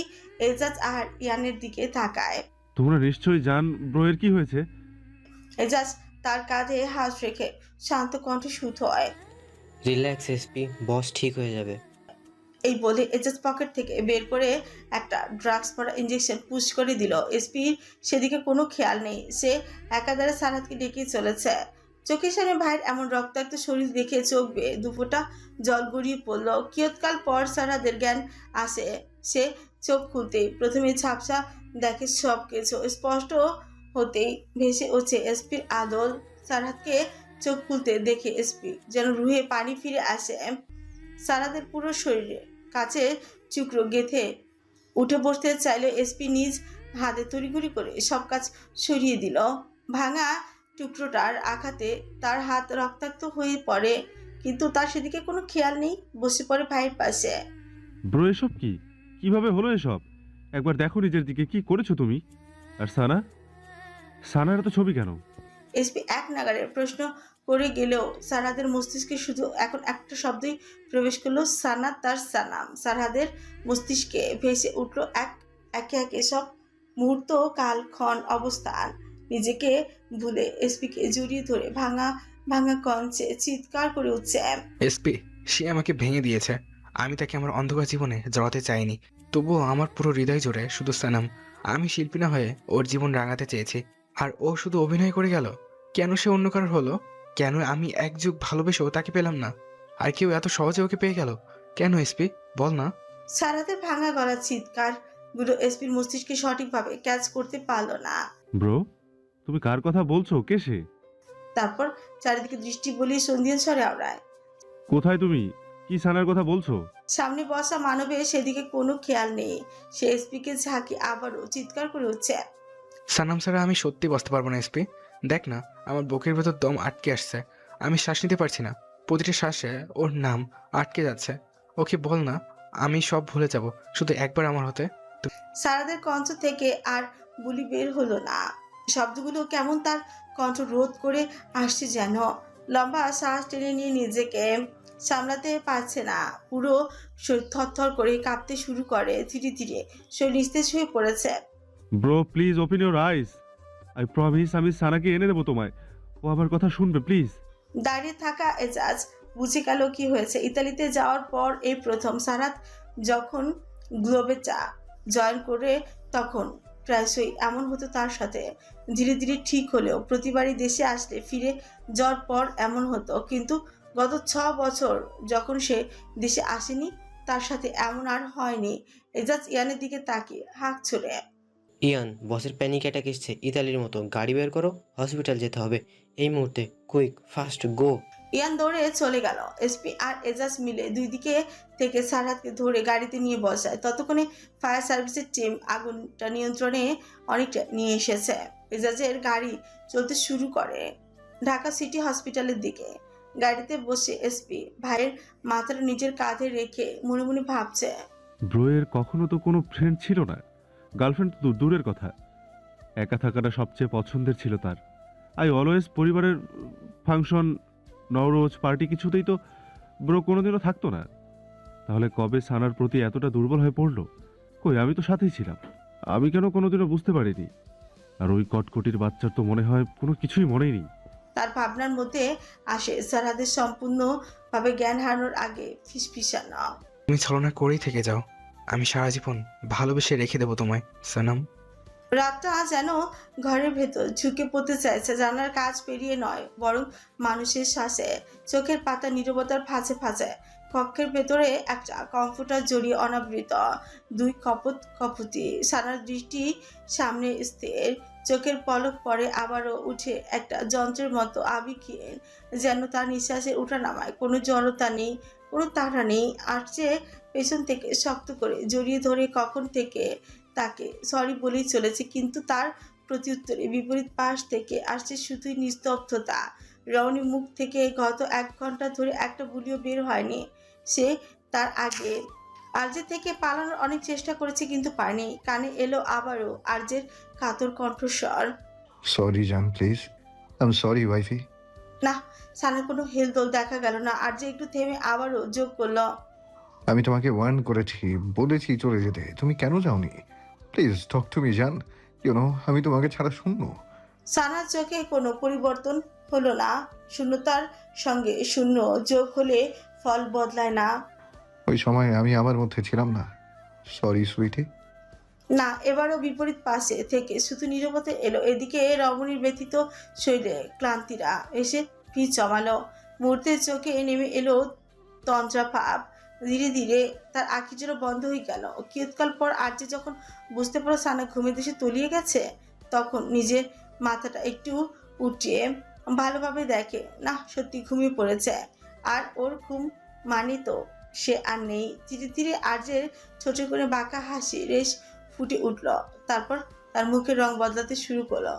এজাজ আর ইয়ানের দিকে তাকায়। তোমরা নিশ্চয়ই জান ব্রো এর কি হয়েছে। এজাজ তার কাঁধে হাত রেখে শান্ত কণ্ঠে শুধোয়। রিল্যাক্স এসপি, বস ঠিক হয়ে যাবে। এই বলে এজাজ পকেট থেকে বের করে একটা ড্রাগস ভরা ইঞ্জেকশন পুশ করে দিল। এসপির সেদিকে কোনো খেয়াল নেই। সে একাধারে সারহাদকে ডেকেই চলেছে। চোখের সামনে ভাইয়ের এমন রক্তাক্ত শরীর দেখে চোখ বেয়ে দুফোঁটা জল গড়িয়ে পড়ল। কিয়ৎকাল পর সারহাদের জ্ঞান আসে। সে চোখ খুলতেই প্রথমে ঝাপসা দেখে সব কিছু স্পষ্ট হতেই ভেসে ওঠে এসপির আদল। সারহাদকে চোখ খুলতে দেখে এসপি যেন রুহে পানি ফিরে আসে। সারহাদের পুরো শরীরে কাছে চুকরো গেথে উঠে বসতে চাইলে এসপি নিজ হাতে তড়িঘড়ি করে সব কাজ সরিয়ে দিল। ভাঙা টুকরোটার আঘাতে তার হাত রক্তাক্ত হয়ে পড়ে, কিন্তু তার সেদিকে কোনো খেয়াল নেই। বসে পড়ে ভাইয়ের পাশে। ব্রো এসব কি? কিভাবে হলো এসব? একবার দেখো নিজের দিকে, কি করেছো তুমি? আর সানার এত ছবি কেন? এসপি এক নাগারে প্রশ্ন করে গেলেও সারহাদের মস্তিষ্কে শুধু এখন একটা শব্দই প্রবেশ করলো, সানা তার সানাম। সারহাদের মস্তিষ্কে ভেসে উঠল একে একে সব মুহূর্ত, কালক্ষণ, অবস্থান। নিজেকে ভুলে এসপিকে জড়িয়ে ধরে ভাঙা ভাঙা কঞ্চে চিৎকার করে উঠছে। এসপি, সে আমাকে ভেঙে দিয়েছে। আমি তাকে আমার অন্ধকার জীবনে জড়াতে চাইনি, তবুও আমার পুরো হৃদয় জুড়ে শুধু সানাম। আমি শিল্পী না হয়ে ওর জীবন রাঙাতে চেয়েছি, আর ও শুধু অভিনয় করে গেল। কেন সে অন্য কারোর হলো? কেন আমি এক যুগ ভালোবেসেও তাকে পেলাম না, আর কেউ এত সহজে ওকে পেয়ে গেল? কেন এসপি, বল না। সারহাদের ভাঙা গলার চিৎকার গুলো এসপির মস্তিষ্কে সঠিকভাবে ক্যাচ করতে পারলো না। ব্রো, তুমি কার কথা বলছো? কে সে? তারপর চারিদিকে দৃষ্টি বলিয়ে সন্ধিয়ান স্বরে আওড়ায়। কোথায় তুমি? কি সানার কথা বলছো? সামনে বসা মানবের সেদিকে কোনো খেয়াল নেই। সে এসপিকে ঝাঁকি আবারও চিৎকার করে উঠছে। সানাম ছাড়া আমি সত্যি বসতে পারবো না এসপি। দেখ না, আমার বুকের ভেতর দম আটকে আসছে। আমি শ্বাস নিতে পারছি না। প্রতিটা শ্বাসে ওর নাম আটকে যাচ্ছে। ওকে বল না, আমি সব ভুলে যাব, শুধু একবার আমার হতে। সারাদের কণ্ঠ থেকে আর বুলি বের হলো না। শব্দগুলো কেমন তার কণ্ঠ রোধ করে আসছে যেন। লম্বা শ্বাস টেনে নিয়ে নিজেকে সামলাতে পারছে না। পুরো শরীর থরথর করে কাঁপতে শুরু করে। ধীরে ধীরে শরীর নিস্তেজ হয়ে পড়েছে। Bro please open your eyes. I promise আমি সানাকে এনে দেবো তোমায়। ও আমার কথা শুনবে প্লিজ। দাঁড়িয়ে থাকা এজাজ বুঝে গেল কি হয়েছে। ইতালিতে যাওয়ার পর এই প্রথম সারাত যখন গ্লোবে জয়েন করে তখন প্রায়শই এমন হতো তার সাথে। ধীরে ধীরে ঠিক হলেও প্রতিবারই দেশে আসলে ফিরে যাওয়ার পর এমন হতো। কিন্তু গত 6 বছর যখন সে দেশে আসেনি, তার সাথে এমন আর হয়নি। এজাজ ইয়ানের দিকে তাকিয়ে হাঁক ছড়ে। ইয়ান, বসের প্যানিক অ্যাটাক এসছে ইতালির মতো। গাড়ি বের করো, হসপিটাল যেতে হবে এই মুহূর্তে। কুইক, ফাস্ট, গো। ইয়ান দৌড়ে চলে গেল। এসপি আর এজাজ মিলে দুই দিকে থেকে সারহাদকে ধরে গাড়িতে নিয়ে বসায়। ততক্ষণে ফায়ার সার্ভিসের টিম আগুনটা নিয়ন্ত্রণে অনেকটা নিয়ে এসেছে। এজাজের গাড়ি চলতে শুরু করে ঢাকা সিটি হসপিটালের দিকে। গাড়িতে বসে এসপি ভাইয়ের মাথাটা নিজের কাঁধে রেখে মনে মনে ভাবছে, ব্রোয়ের কখনো তো কোনো ফ্রেন্ড ছিল না, গার্লফ্রেন্ড তো দূরের কথা। একা থাকাটা সবচেয়ে পছন্দের ছিল তার। আই অলওয়েজ পরিবারের ফাংশন, নওরোজ, পার্টি কিছুতেই তো ব্রো কোনোদিনও থাকতো না। তাহলে কবে সানার প্রতি এতটা দুর্বল হয়ে পড়লো? কই, আমি তো সাথেই ছিলাম। আমি কেন কোনোদিনও বুঝতে পারিনি? আর ওই কটকটির বাচ্চার তো মনে হয় কোনো কিছুই মনেই নেই। তার ভাবনার মধ্যে আসে সারহাদের সম্পূর্ণভাবে জ্ঞান হারানোর আগে ফিসফিসানো। তুমি ছলনা করেই থেকে যাও, আমি সারা জীবন ভালোবেসে রেখে দেবো তোমায় সানাম। রাতটা যেন ঘরের ভেতর ঝুঁকে পড়তে চাইছে, জানার কাজ পেরিয়ে নয় বরং মানুষের শ্বাসে। চোখের পাতা নীরবতার ফাঁচে ফাঁচে। কক্ষের ভেতরে একটা কম্পিউটার জড়িয়ে অনাবৃত, দুই কপতি। সানার দৃষ্টি সামনে স্থির, চোখের পলক পরে আবারও উঠে একটা যন্ত্রের মতো আবেগহীন, যেন তার নিঃশ্বাসের ওঠানামায় কোনো জড়তা নেই, কোনো তাড়া নেই। আর যে পেছন থেকে শক্ত করে জড়িয়ে ধরে কখন থেকে তাকে সরি বলেই চলেছে, কিন্তু তার প্রত্যুত্তরে বিপরীত পাশ থেকে আসছে শুধুই নিস্তব্ধতা। রমণীর মুখ থেকে গত 1 ঘন্টা ধরে একটা বুলিও বের হয়নি। সে তার আগে আর্যের থেকে পালানোর অনেক চেষ্টা করেছে কিন্তু পারেনি। কানে এলো আবারও আর্যের কাতর কণ্ঠস্বর। সরি জান, please. I am sorry wifey. না, সানার কোনো হেলদোল দেখা গেল না। আর্য একটু থেমে আবারও যোগ করলো। আমি তোমাকে ওয়ার্ন করেছি, বলেছি চলে যেতে, তুমি কেন যাওনি? প্লিজ টক টু মি জান। আমি তোমাকে ছাড়া শূন্য। সানার চোখে কোনো পরিবর্তন হলো না। শূন্যতার সঙ্গে শূন্য যোগ হলে ফল বদলায় না। ওই সময় আমি আমার মধ্যে ছিলাম না। সরি সুইটি। না, এবারও বিপরীত পাশে থেকে শুধু নীরবতা এলো। এদিকে রমণীর ব্যথিত শরীরে ক্লান্তিরা এসে ভিড় জমালো। মুহূর্তের চোখে নেমে এলো তন্দ্রা ভাব। ধীরে ধীরে তার আঁখি যেন বন্ধ হয়ে গেল। কিয়ৎকাল পর আর্য যখন বুঝতে পারো সানা ঘুমের দেশে তলিয়ে গেছে, তখন নিজের মাথাটা একটু উঠিয়ে ভালোভাবে দেখে, না সত্যি ঘুমিয়ে পড়েছে। আর ওর ঘুম মানে তো সে আর নেই। ধীরে ধীরে আর্যের ছোট করে বাঁকা হাসি রেশ ফুটে উঠল। তারপর তার মুখের রং বদলাতে শুরু করলো।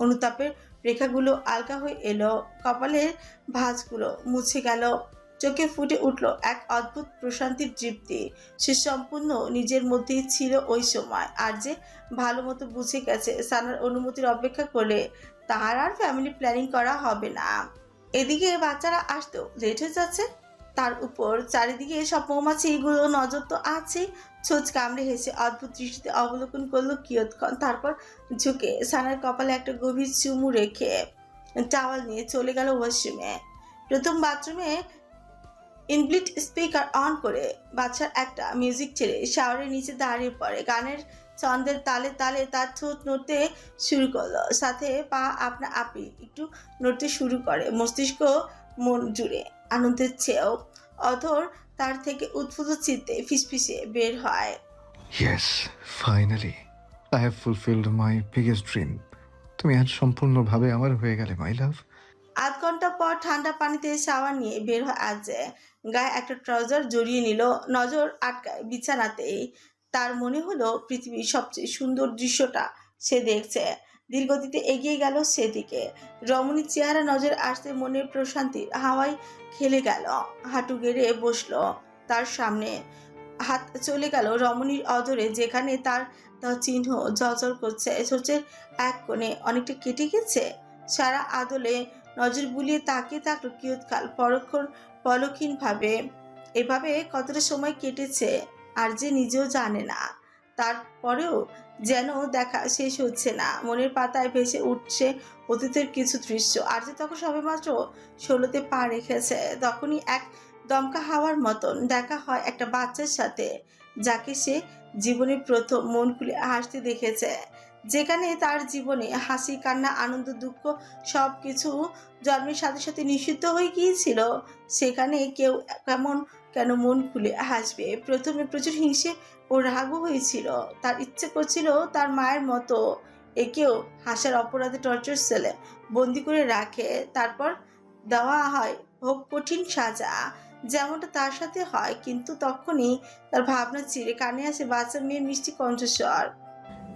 অনুতাপের রেখাগুলো আলগা হয়ে এলো, কপালের ভাঁজগুলো মুছে গেল, চোখে ফুটে উঠল এক অদ্ভুত প্রশান্তির তৃপ্তি। সে সম্পূর্ণ নিজের মধ্যেই ছিল ওই সময়। আর যে ভালো মতো বুঝে গেছে সানার অনুমতির অপেক্ষা করলে তার আর ফ্যামিলি প্ল্যানিং করা হবে না। এদিকে বাচ্চারা আসতেও লেট হয়ে যাচ্ছে। তার উপর চারিদিকে সব মৌমাছিগুলো নজর তো আছে। ছোচ কামড়ে হেসে অদ্ভুত দৃষ্টিতে অবলোকন করলো কিয়ৎক্ষণ, তারপর ঝুঁকে সানার কপালে একটা গভীর চুমু রেখে টাওয়াল নিয়ে চলে গেল ওয়াশরুমে। প্রথম বাথরুমে ইনবিল্ট স্পিকার অন করে বাচ্চার একটা মিউজিক ছেড়ে শাওয়ারের নিচে দাঁড়িয়ে পড়ে। গানের ছন্দের তালে তালে তার ঠোঁট নড়তে শুরু করলো, সাথে পা আপনা আপনি একটু নড়তে শুরু করে। মস্তিষ্ক মন জুড়ে আনন্দের চেয়েও অধর তার থেকে উৎফুল্ল চিত্তে ফিসফিসে বের হয়। Yes, finally I have fulfilled my biggest dream. তুমি আজ সম্পূর্ণভাবে আমার হয়ে গেলে মাই লাভ। 8 ঘন্টা পর ঠান্ডা পানিতে শাওয়ার নিয়ে বের হয় আজ। গায়ে একটা ট্রাউজার জড়িয়ে নিল, নজর আটকায় বিছানাতেই। তার মনে হলো পৃথিবীর সবচেয়ে সুন্দর দৃশ্যটা সে দেখছে। ধীরগতিতে এগিয়ে গেল সেদিকে। রমণীর চেহারা নজর আসতে মনের প্রশান্তির হাওয়ায় খেলে গেল। হাঁটু গেড়ে বসলো তার সামনে। হাত চলে গেল রমণীর অদরে, যেখানে তার চিহ্ন জলজল করছে। সূর্যের এক কোণে অনেকটা কেটে গেছে। সারা আদলে নজর বুলিয়ে তাকিয়ে থাকলো কিয়ৎকাল পলকহীন ভাবে। এভাবে কতটা সময় কেটেছে আর যে নিজেও জানে না। তারপরেও যেন দেখা শেষ হচ্ছে না। মনের পাতায় ভেসে উঠছে অতীতের কিছু দৃশ্য। আর যে তখন সবেমাত্র 16তে পা রেখেছে, তখনই এক দমকা হাওয়ার মতন দেখা হয় একটা বাচ্চার সাথে, যাকে সে জীবনে প্রথম মন খুলে হাসতে দেখেছে। যেখানে তার জীবনে হাসি, কান্না, আনন্দ, দুঃখ সব কিছু জন্মের সাথে সাথে নিষিদ্ধ হয়ে গিয়েছিল, সেখানে কেন মন খুলে হাসবে? প্রথমে প্রচুর হিংসে ও রাগও হয়েছিল। তার ইচ্ছে করছিল তার মায়ের মতো একেও হাসার অপরাধে টর্চার সেলে বন্দি করে রাখে, তারপর দেওয়া হয় হোক কঠিন সাজা, যেমনটা তার সাথে হয়। কিন্তু তখনই তার ভাবনা চিরে কানে আসে বাচ্চা মেয়ের মিষ্টি কণ্ঠস্বর।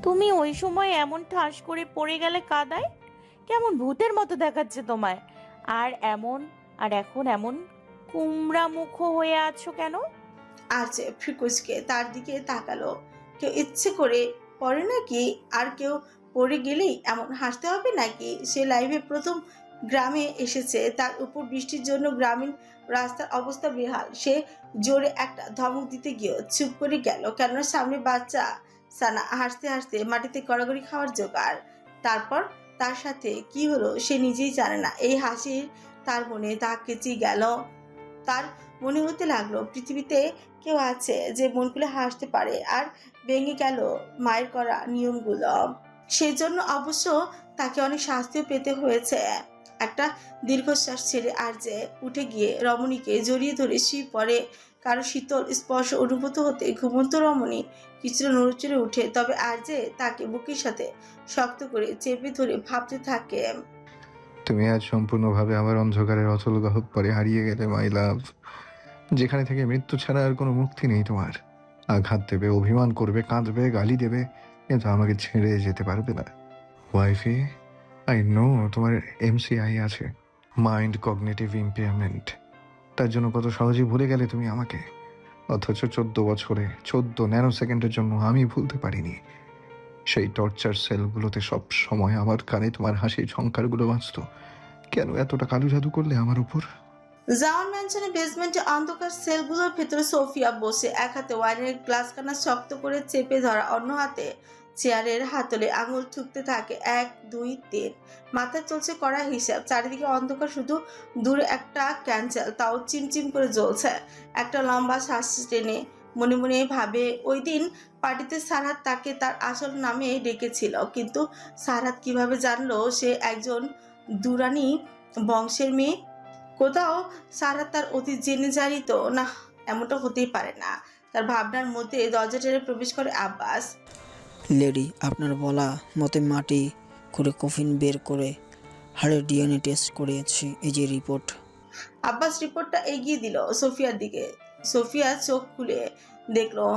তুমি ওই সময় এমন ঠাস করে পড়ে গেলে কাদায়, কেমন ভূতের মতো দেখাচ্ছে তোমায়। আর এখন এমন কুমড়া মুখ হয়ে আছো কেন? আছে ফ্রিকুসকে তার দিকে তাকালো। কেউ ইচ্ছে করে পড়ে নাকি? আর কেউ পড়ে গেলেই এমন হাসতে হবে নাকি? সে লাইভে প্রথম গ্রামে এসেছে, তার উপর বৃষ্টির জন্য গ্রামীণ রাস্তার অবস্থা বেহাল। সে জোরে একটা ধমক দিতে গিয়েও চুপ করে গেল, কেননা সামনে বাচ্চা সানা হাসতে হাসতে মাটিতে গড়াগড়ি খাওয়ার জোগাড়। তারপর তার সাথে কি হলো সে নিজেই জানে না। এই হাসির তার মনে দাগ কেচে গেল। তার মনে হতে লাগলো পৃথিবীতে কেউ আছে যে মন খুলে হাসতে পারে। আর ভেঙে গেল মায়ের করা নিয়মগুলো। সেই জন্য অবশ্য তাকে অনেক শাস্তিও পেতে হয়েছে। একটা দীর্ঘশ্বাস ছেড়ে আর যে উঠে গিয়ে রমণীকে জড়িয়ে ধরে শুয়ে পড়ে। কারো শীতল স্পর্শ অনুভূত হতে ঘুমন্ত রমণী কিছুটা নড়চড়ে উঠে, তবে আর যে তাকে বুকের সাথে শক্ত করে চেপে ধরে ভাবতে থাকে। তুমি আজ সম্পূর্ণভাবে আমার অন্ধকারের অচল গহ্বরে হারিয়ে গেলে মাই লাভ। যেখানে থেকে মৃত্যু ছাড়া আর কোনো মুক্তি নেই তোমার। আঘাত দেবে, অভিমান করবে, কাঁদবে, গালি দেবে, কিন্তু আমাকে ছেড়ে যেতে পারবে না। ওয়াইফি, আই নো তোমার MCI আছে, মাইন্ড কগনিটিভ ইম্পেয়ারমেন্ট। তার জন্য কত সহজে ভুলে গেলে তুমি আমাকে। অথচ 14 বছরে 14 ন্যানো সেকেন্ডের জন্য আমি ভুলতে পারিনি। সেই টর্চার সেলগুলোতে সব সময় আমার কানে তোমার হাসির ঝংকারগুলো বাজতো। কেন এতটা কালো জাদু করলে আমার উপর? জাওয়ান ম্যানশনের বেসমেন্টে অন্ধকার সেলগুলোর ভেতরে সোফিয়া বসে, এক হাতে ওয়াইনের গ্লাসখানা শক্ত করে চেপে ধরা, অন্য হাতে চেয়ারের হাতলে আঙুল ঠুকতে থাকে। 1 2 3 মাথায় চলছে কড়া হিসাব। চারিদিকে অন্ধকার, শুধু দূরে একটা ক্যান্ডেল, তাও চিমচিম করে জ্বলছে। একটা লম্বা শ্বাস টেনে মনে মনে ভাবে, ওই দিন পার্টিতে সারাত তাকে তার আসল নামে ডেকেছিল, কিন্তু সারাত কিভাবে জানলো সে একজন দুরানি বংশের মেয়ে? কোথাও সারাত তার অতীত জেনে জানিত না, এমনটা হতেই পারে না। তার ভাবনার মধ্যে দরজা টেনে প্রবেশ করে আব্বাস। লেডি, আপনার বলা মতে মাটি করে কফিন বের করে হাড়ের DNA টেস্ট করিয়েছি, এই যে রিপোর্ট। আব্বাস রিপোর্টটা এগিয়ে দিল সোফিয়ার দিকে। সোফিয়া চোখ খুলে দেখলো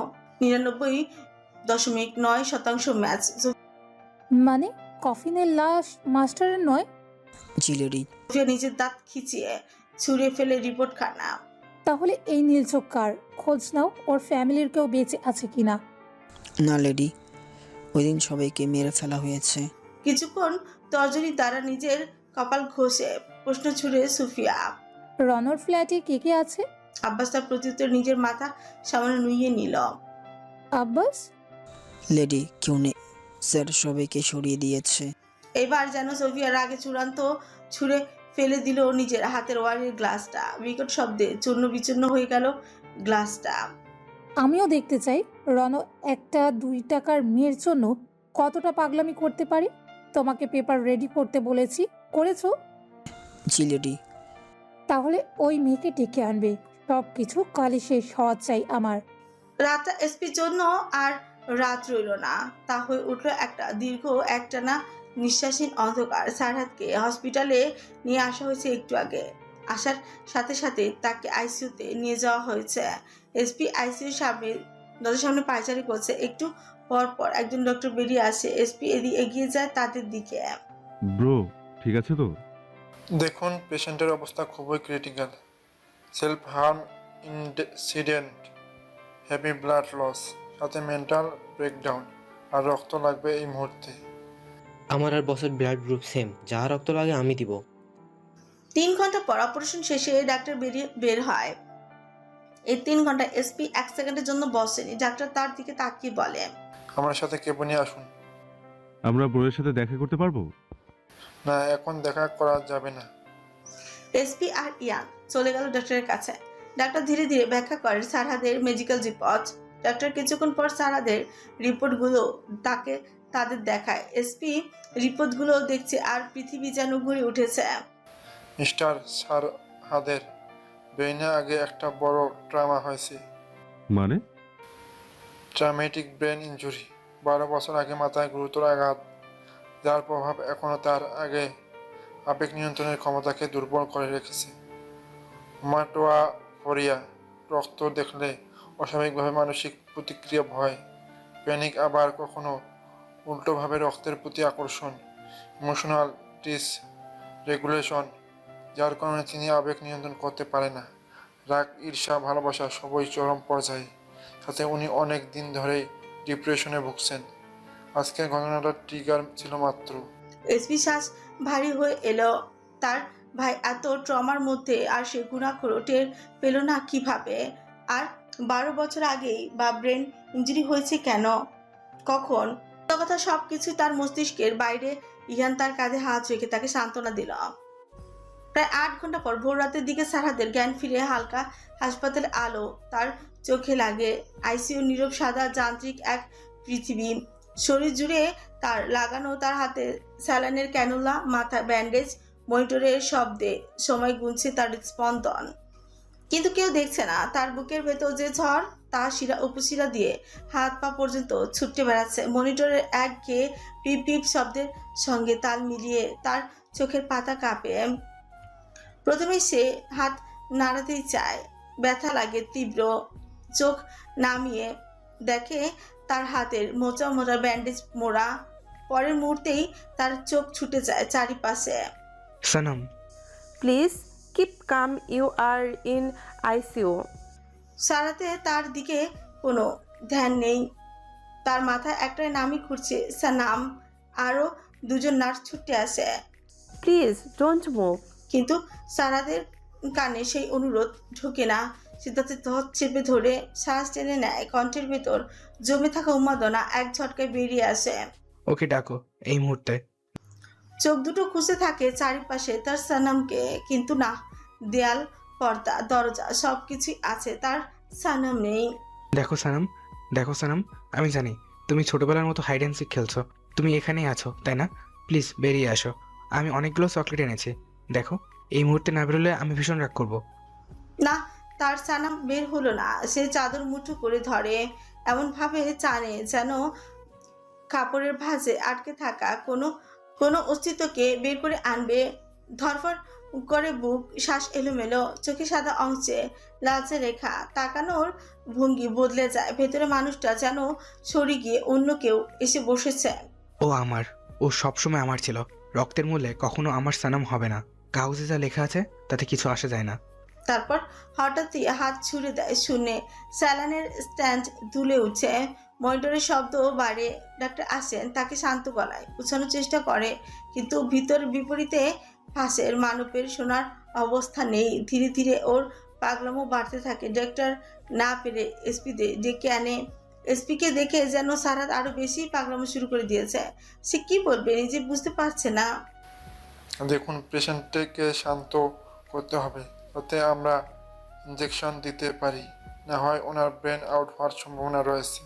99.9% ম্যাচ। মানে কফিনের লাশ মাস্টারের নয়? জি লেডি। সোফিয়া নিজের দাঁত খিচিয়ে ছুঁড়ে ফেলে রিপোর্ট খানা। তাহলে এই নীল চোখ কার? খোঁজ নাও, ওর ফ্যামিলির কেউ বেঁচে আছে কিনা। না লেডি, ওই দিন সবাইকে মেরে ফেলা হয়েছে। কিছুক্ষণ তর্জনী দ্বারা নিজের কপাল ঘষে প্রশ্ন ছুড়ে সুফিয়া। রনর ফ্ল্যাটে কে কে আছে? আব্বাস তার প্রত্যুত্তর নিজের মাথা সামনে নুইয়ে নিল। আব্বাস? লেডি, কেউ নেই স্যার, সবাইকে সরিয়ে দিয়েছে। এবার যেন সোফিয়ার আগে চূড়ান্ত ছুঁড়ে ফেলে দিল নিজের হাতের ওয়াইনের গ্লাসটা। বিকট শব্দে চূর্ণ বিচূর্ণ হয়ে গেল গ্লাসটা। আমিও দেখতে চাই রনো একটা 2 টাকার মেয়ের জন্য কতটা পাগলামি করতে পারে। তোমাকে পেপার রেডি করতে বলেছি, করেছো? জি লেডি। তাহলে ওই মেয়েকে ডেকে আনবে। সব কিছু কালই শেষ হওয়া চাই আমার। রাতটা এসপির জন্য আর রাত রইল না, তা হয়ে উঠল একটা দীর্ঘ একটানা নিঃশ্বাসহীন অন্ধকার। সারহাতকে হসপিটালে নিয়ে আসা হয়েছে একটু আগে। আসার সাথে সাথে তাকে আইসিইউতে নিয়ে যাওয়া হয়েছে। এসপি আইসিইউর সামনে দরজার সামনে পায়চারি করছে। একটু পর পর একজন ডক্টর বেরিয়ে আসে। এসপি এগিয়ে যায় তাদের দিকে। ব্রো, ঠিক আছে তো? দেখুন, পেশেন্টের অবস্থা খুবই critical. Self harm incident, heavy blood loss, সাথে মেন্টাল ব্রেকডাউন, আর রক্ত লাগবে এই মুহূর্তে। আমার আর বসের ব্লাড গ্রুপ সেম, যা রক্ত লাগে আমি দিব। 3 ঘন্টা পর অপারেশন শেষে ডাক্তার বের হয়। এই 3 ঘন্টা এসপি 1 সেকেন্ডের জন্য বসেনি। ডাক্তার তার দিকে তাকিয়ে বলে, আমার সাথে কেবিনে আসুন। আমরা ব্রোয়ের সাথে দেখা করতে পারবো? না, এখন দেখা করা যাবে না। এসপি আর ইয়ান চলে গেল ডাক্তারের কাছে। ডাক্তার ধীরে ধীরে ব্যাখ্যা করেন সারহাদের মেডিকেল রিপোর্ট। ডাক্তার কিছুক্ষণ পর সারহাদের রিপোর্টগুলো তাদের দেখায়। এসপি রিপোর্টগুলো দেখছে আর পৃথিবী যেন ঘুরে উঠেছে। মিস্টার সারহাদের ব্রেইনে আগে একটা বড় ট্রমা হয়েছে। মানে? Traumatic brain injury. 12 বছর আগে মাথায় গুরুতর আঘাত, যার প্রভাব এখনও তার আগে আবেগ নিয়ন্ত্রণের ক্ষমতাকে দুর্বল করে রেখেছে। হেমাটোফোরিয়া, রক্ত দেখলে অস্বাভাবিকভাবে মানসিক প্রতিক্রিয়া, ভয়, প্যানিক, আবার কখনো উল্টোভাবে রক্তের প্রতি আকর্ষণ, ইমোশনাল ডিসরেগুলেশন, যার কারণে তিনি আবেগ নিয়ন্ত্রণ করতে পারে না। রাগ, ঈর্ষা, ভালোবাসা সবই চরম পর্যায়ে। সাথে উনি অনেক দিন ধরেই ডিপ্রেশনে ভুগছেন। আজকের ঘটনাটা ট্রিগার ছিল মাত্র। এসপি শ্বাস ভারী হয়ে এলো। তার ভাই এত ট্রমার মধ্যে আর সে গুণাখুরো টের পেল না কিভাবে? আর 12 বছর আগেই বা ব্রেন ইঞ্জুরি হয়েছে কেন, কখন? কথা সবকিছু তার মস্তিষ্কের বাইরে। ইহান তার কাঁধে হাত রেখে তাকে সান্ত্বনা দিল। প্রায় 8 ঘন্টা পর ভোর রাতের দিকে সারহাদের জ্ঞান ফিরে। হালকা হাসপাতালের আলো তার চোখে লাগে। আইসিইউ নীরব, সাদা, যান্ত্রিক এক পৃথিবী। শরীর জুড়ে তার লাগানো, তার হাতে স্যালাইনের ক্যানুলা, মাথা ব্যান্ডেজ, মনিটরের শব্দে সময় গুনছে তার স্পন্দন। কিন্তু কেউ দেখছে না তার বুকের ভেতর যে ঝড়, তা শিরা উপশিরা দিয়ে হাত পা পর্যন্ত ছুটে বেড়াচ্ছে। মনিটরের একঘেয়ে পিপ পিপ শব্দের সঙ্গে তাল মিলিয়ে তার চোখের পাতা কাঁপে। প্রথমে সে হাত নাড়াতেই চায়, ব্যথা লাগে তীব্র। চোখ নামিয়ে দেখে তার হাতের মোচা মোটা ব্যান্ডেজ মোড়া। পরের মুহূর্তেই তার চোখ ছুটে যায় চারিপাশে। Sanam, please keep calm, you are in ICU. সারাতে তার দিকে কোনো ধ্যান নেই। তার মাথায় একটাই নামই ঘুরছে, সানাম। আরও দুজন নার্স ছুটে আসে। Please don't move. কিন্তু সারাদের কানে সেই অনুরোধ ঢোকে না। সে তাতে ধর চেপে ধরে শ্বাস টেনে নেয়। কণ্ঠের ভেতর জমে থাকা উন্মাদনা এক ঝটকায় বেরিয়ে আসে। ওকে ডাকো এই মুহূর্তে। চোখ দুটো খুঁজে থাকে চারিপাশে তার সানামকে, কিন্তু না। দেয়াল, পর্দা, দরজা সবকিছুই আছে, তার সানাম নেই। দেখো সানাম, দেখো সানাম, আমি জানি তুমি ছোটবেলার মতো হাইড অ্যান্ড সিক খেলছো। তুমি এখানেই আছো তাই না? প্লিজ বেরিয়ে আসো। আমি অনেকগুলো চকলেট এনেছি। দেখো, এই মুহূর্তে না বেরোলে আমি ভীষণ রাগ করবো। না, তার সানাম বের হলো না। সে চাদর মুঠো করে ধরে, এমনভাবে টানে যেন কাপড়ের ভাঁজে আটকে থাকা কোনো অস্তিত্বকে বের করে আনবে। ধরফর করে বুক, শ্বাস এলোমেলো, চোখে সাদা অংশে লালচে রেখা। তাকানোর ভঙ্গি বদলে যায়। ভেতরে মানুষটা যেন সরে গিয়ে অন্য কেউ এসে বসেছে। ও আমার, ও সবসময় আমার ছিল। রক্তের মূল্যে কখনো আমার সানাম হবে না। কাগজে যা লেখা আছে তাতে কিছু আসে যায় না। তারপর হঠাৎই হাত ছুড়ে দেয় শূন্যে। স্যালানের স্ট্যান্ড দুলে উঠছে। মনিটরের শব্দ বাড়ে। ডাক্তার আসেন, তাকে শান্ত গলায় উঠানোর চেষ্টা করে, কিন্তু ভিতর বিপরীতে পাশের মানবের শোনার অবস্থা নেই। ধীরে ধীরে ওর পাগলামো বাড়তে থাকে। ডাক্তার না পেরে এসপিতে ডেকে আনে। এসপিকে দেখে যেন সারাত আরো বেশি পাগলামো শুরু করে দিয়েছে। সে কি বলবে নিজে বুঝতে পারছে না। দেখুন, পেশেন্টকে শান্ত করতে হবে, যাতে আমরা ইঞ্জেকশন দিতে পারি। না হয় ওনার ব্রেন আউট হওয়ার সম্ভাবনা রয়েছে।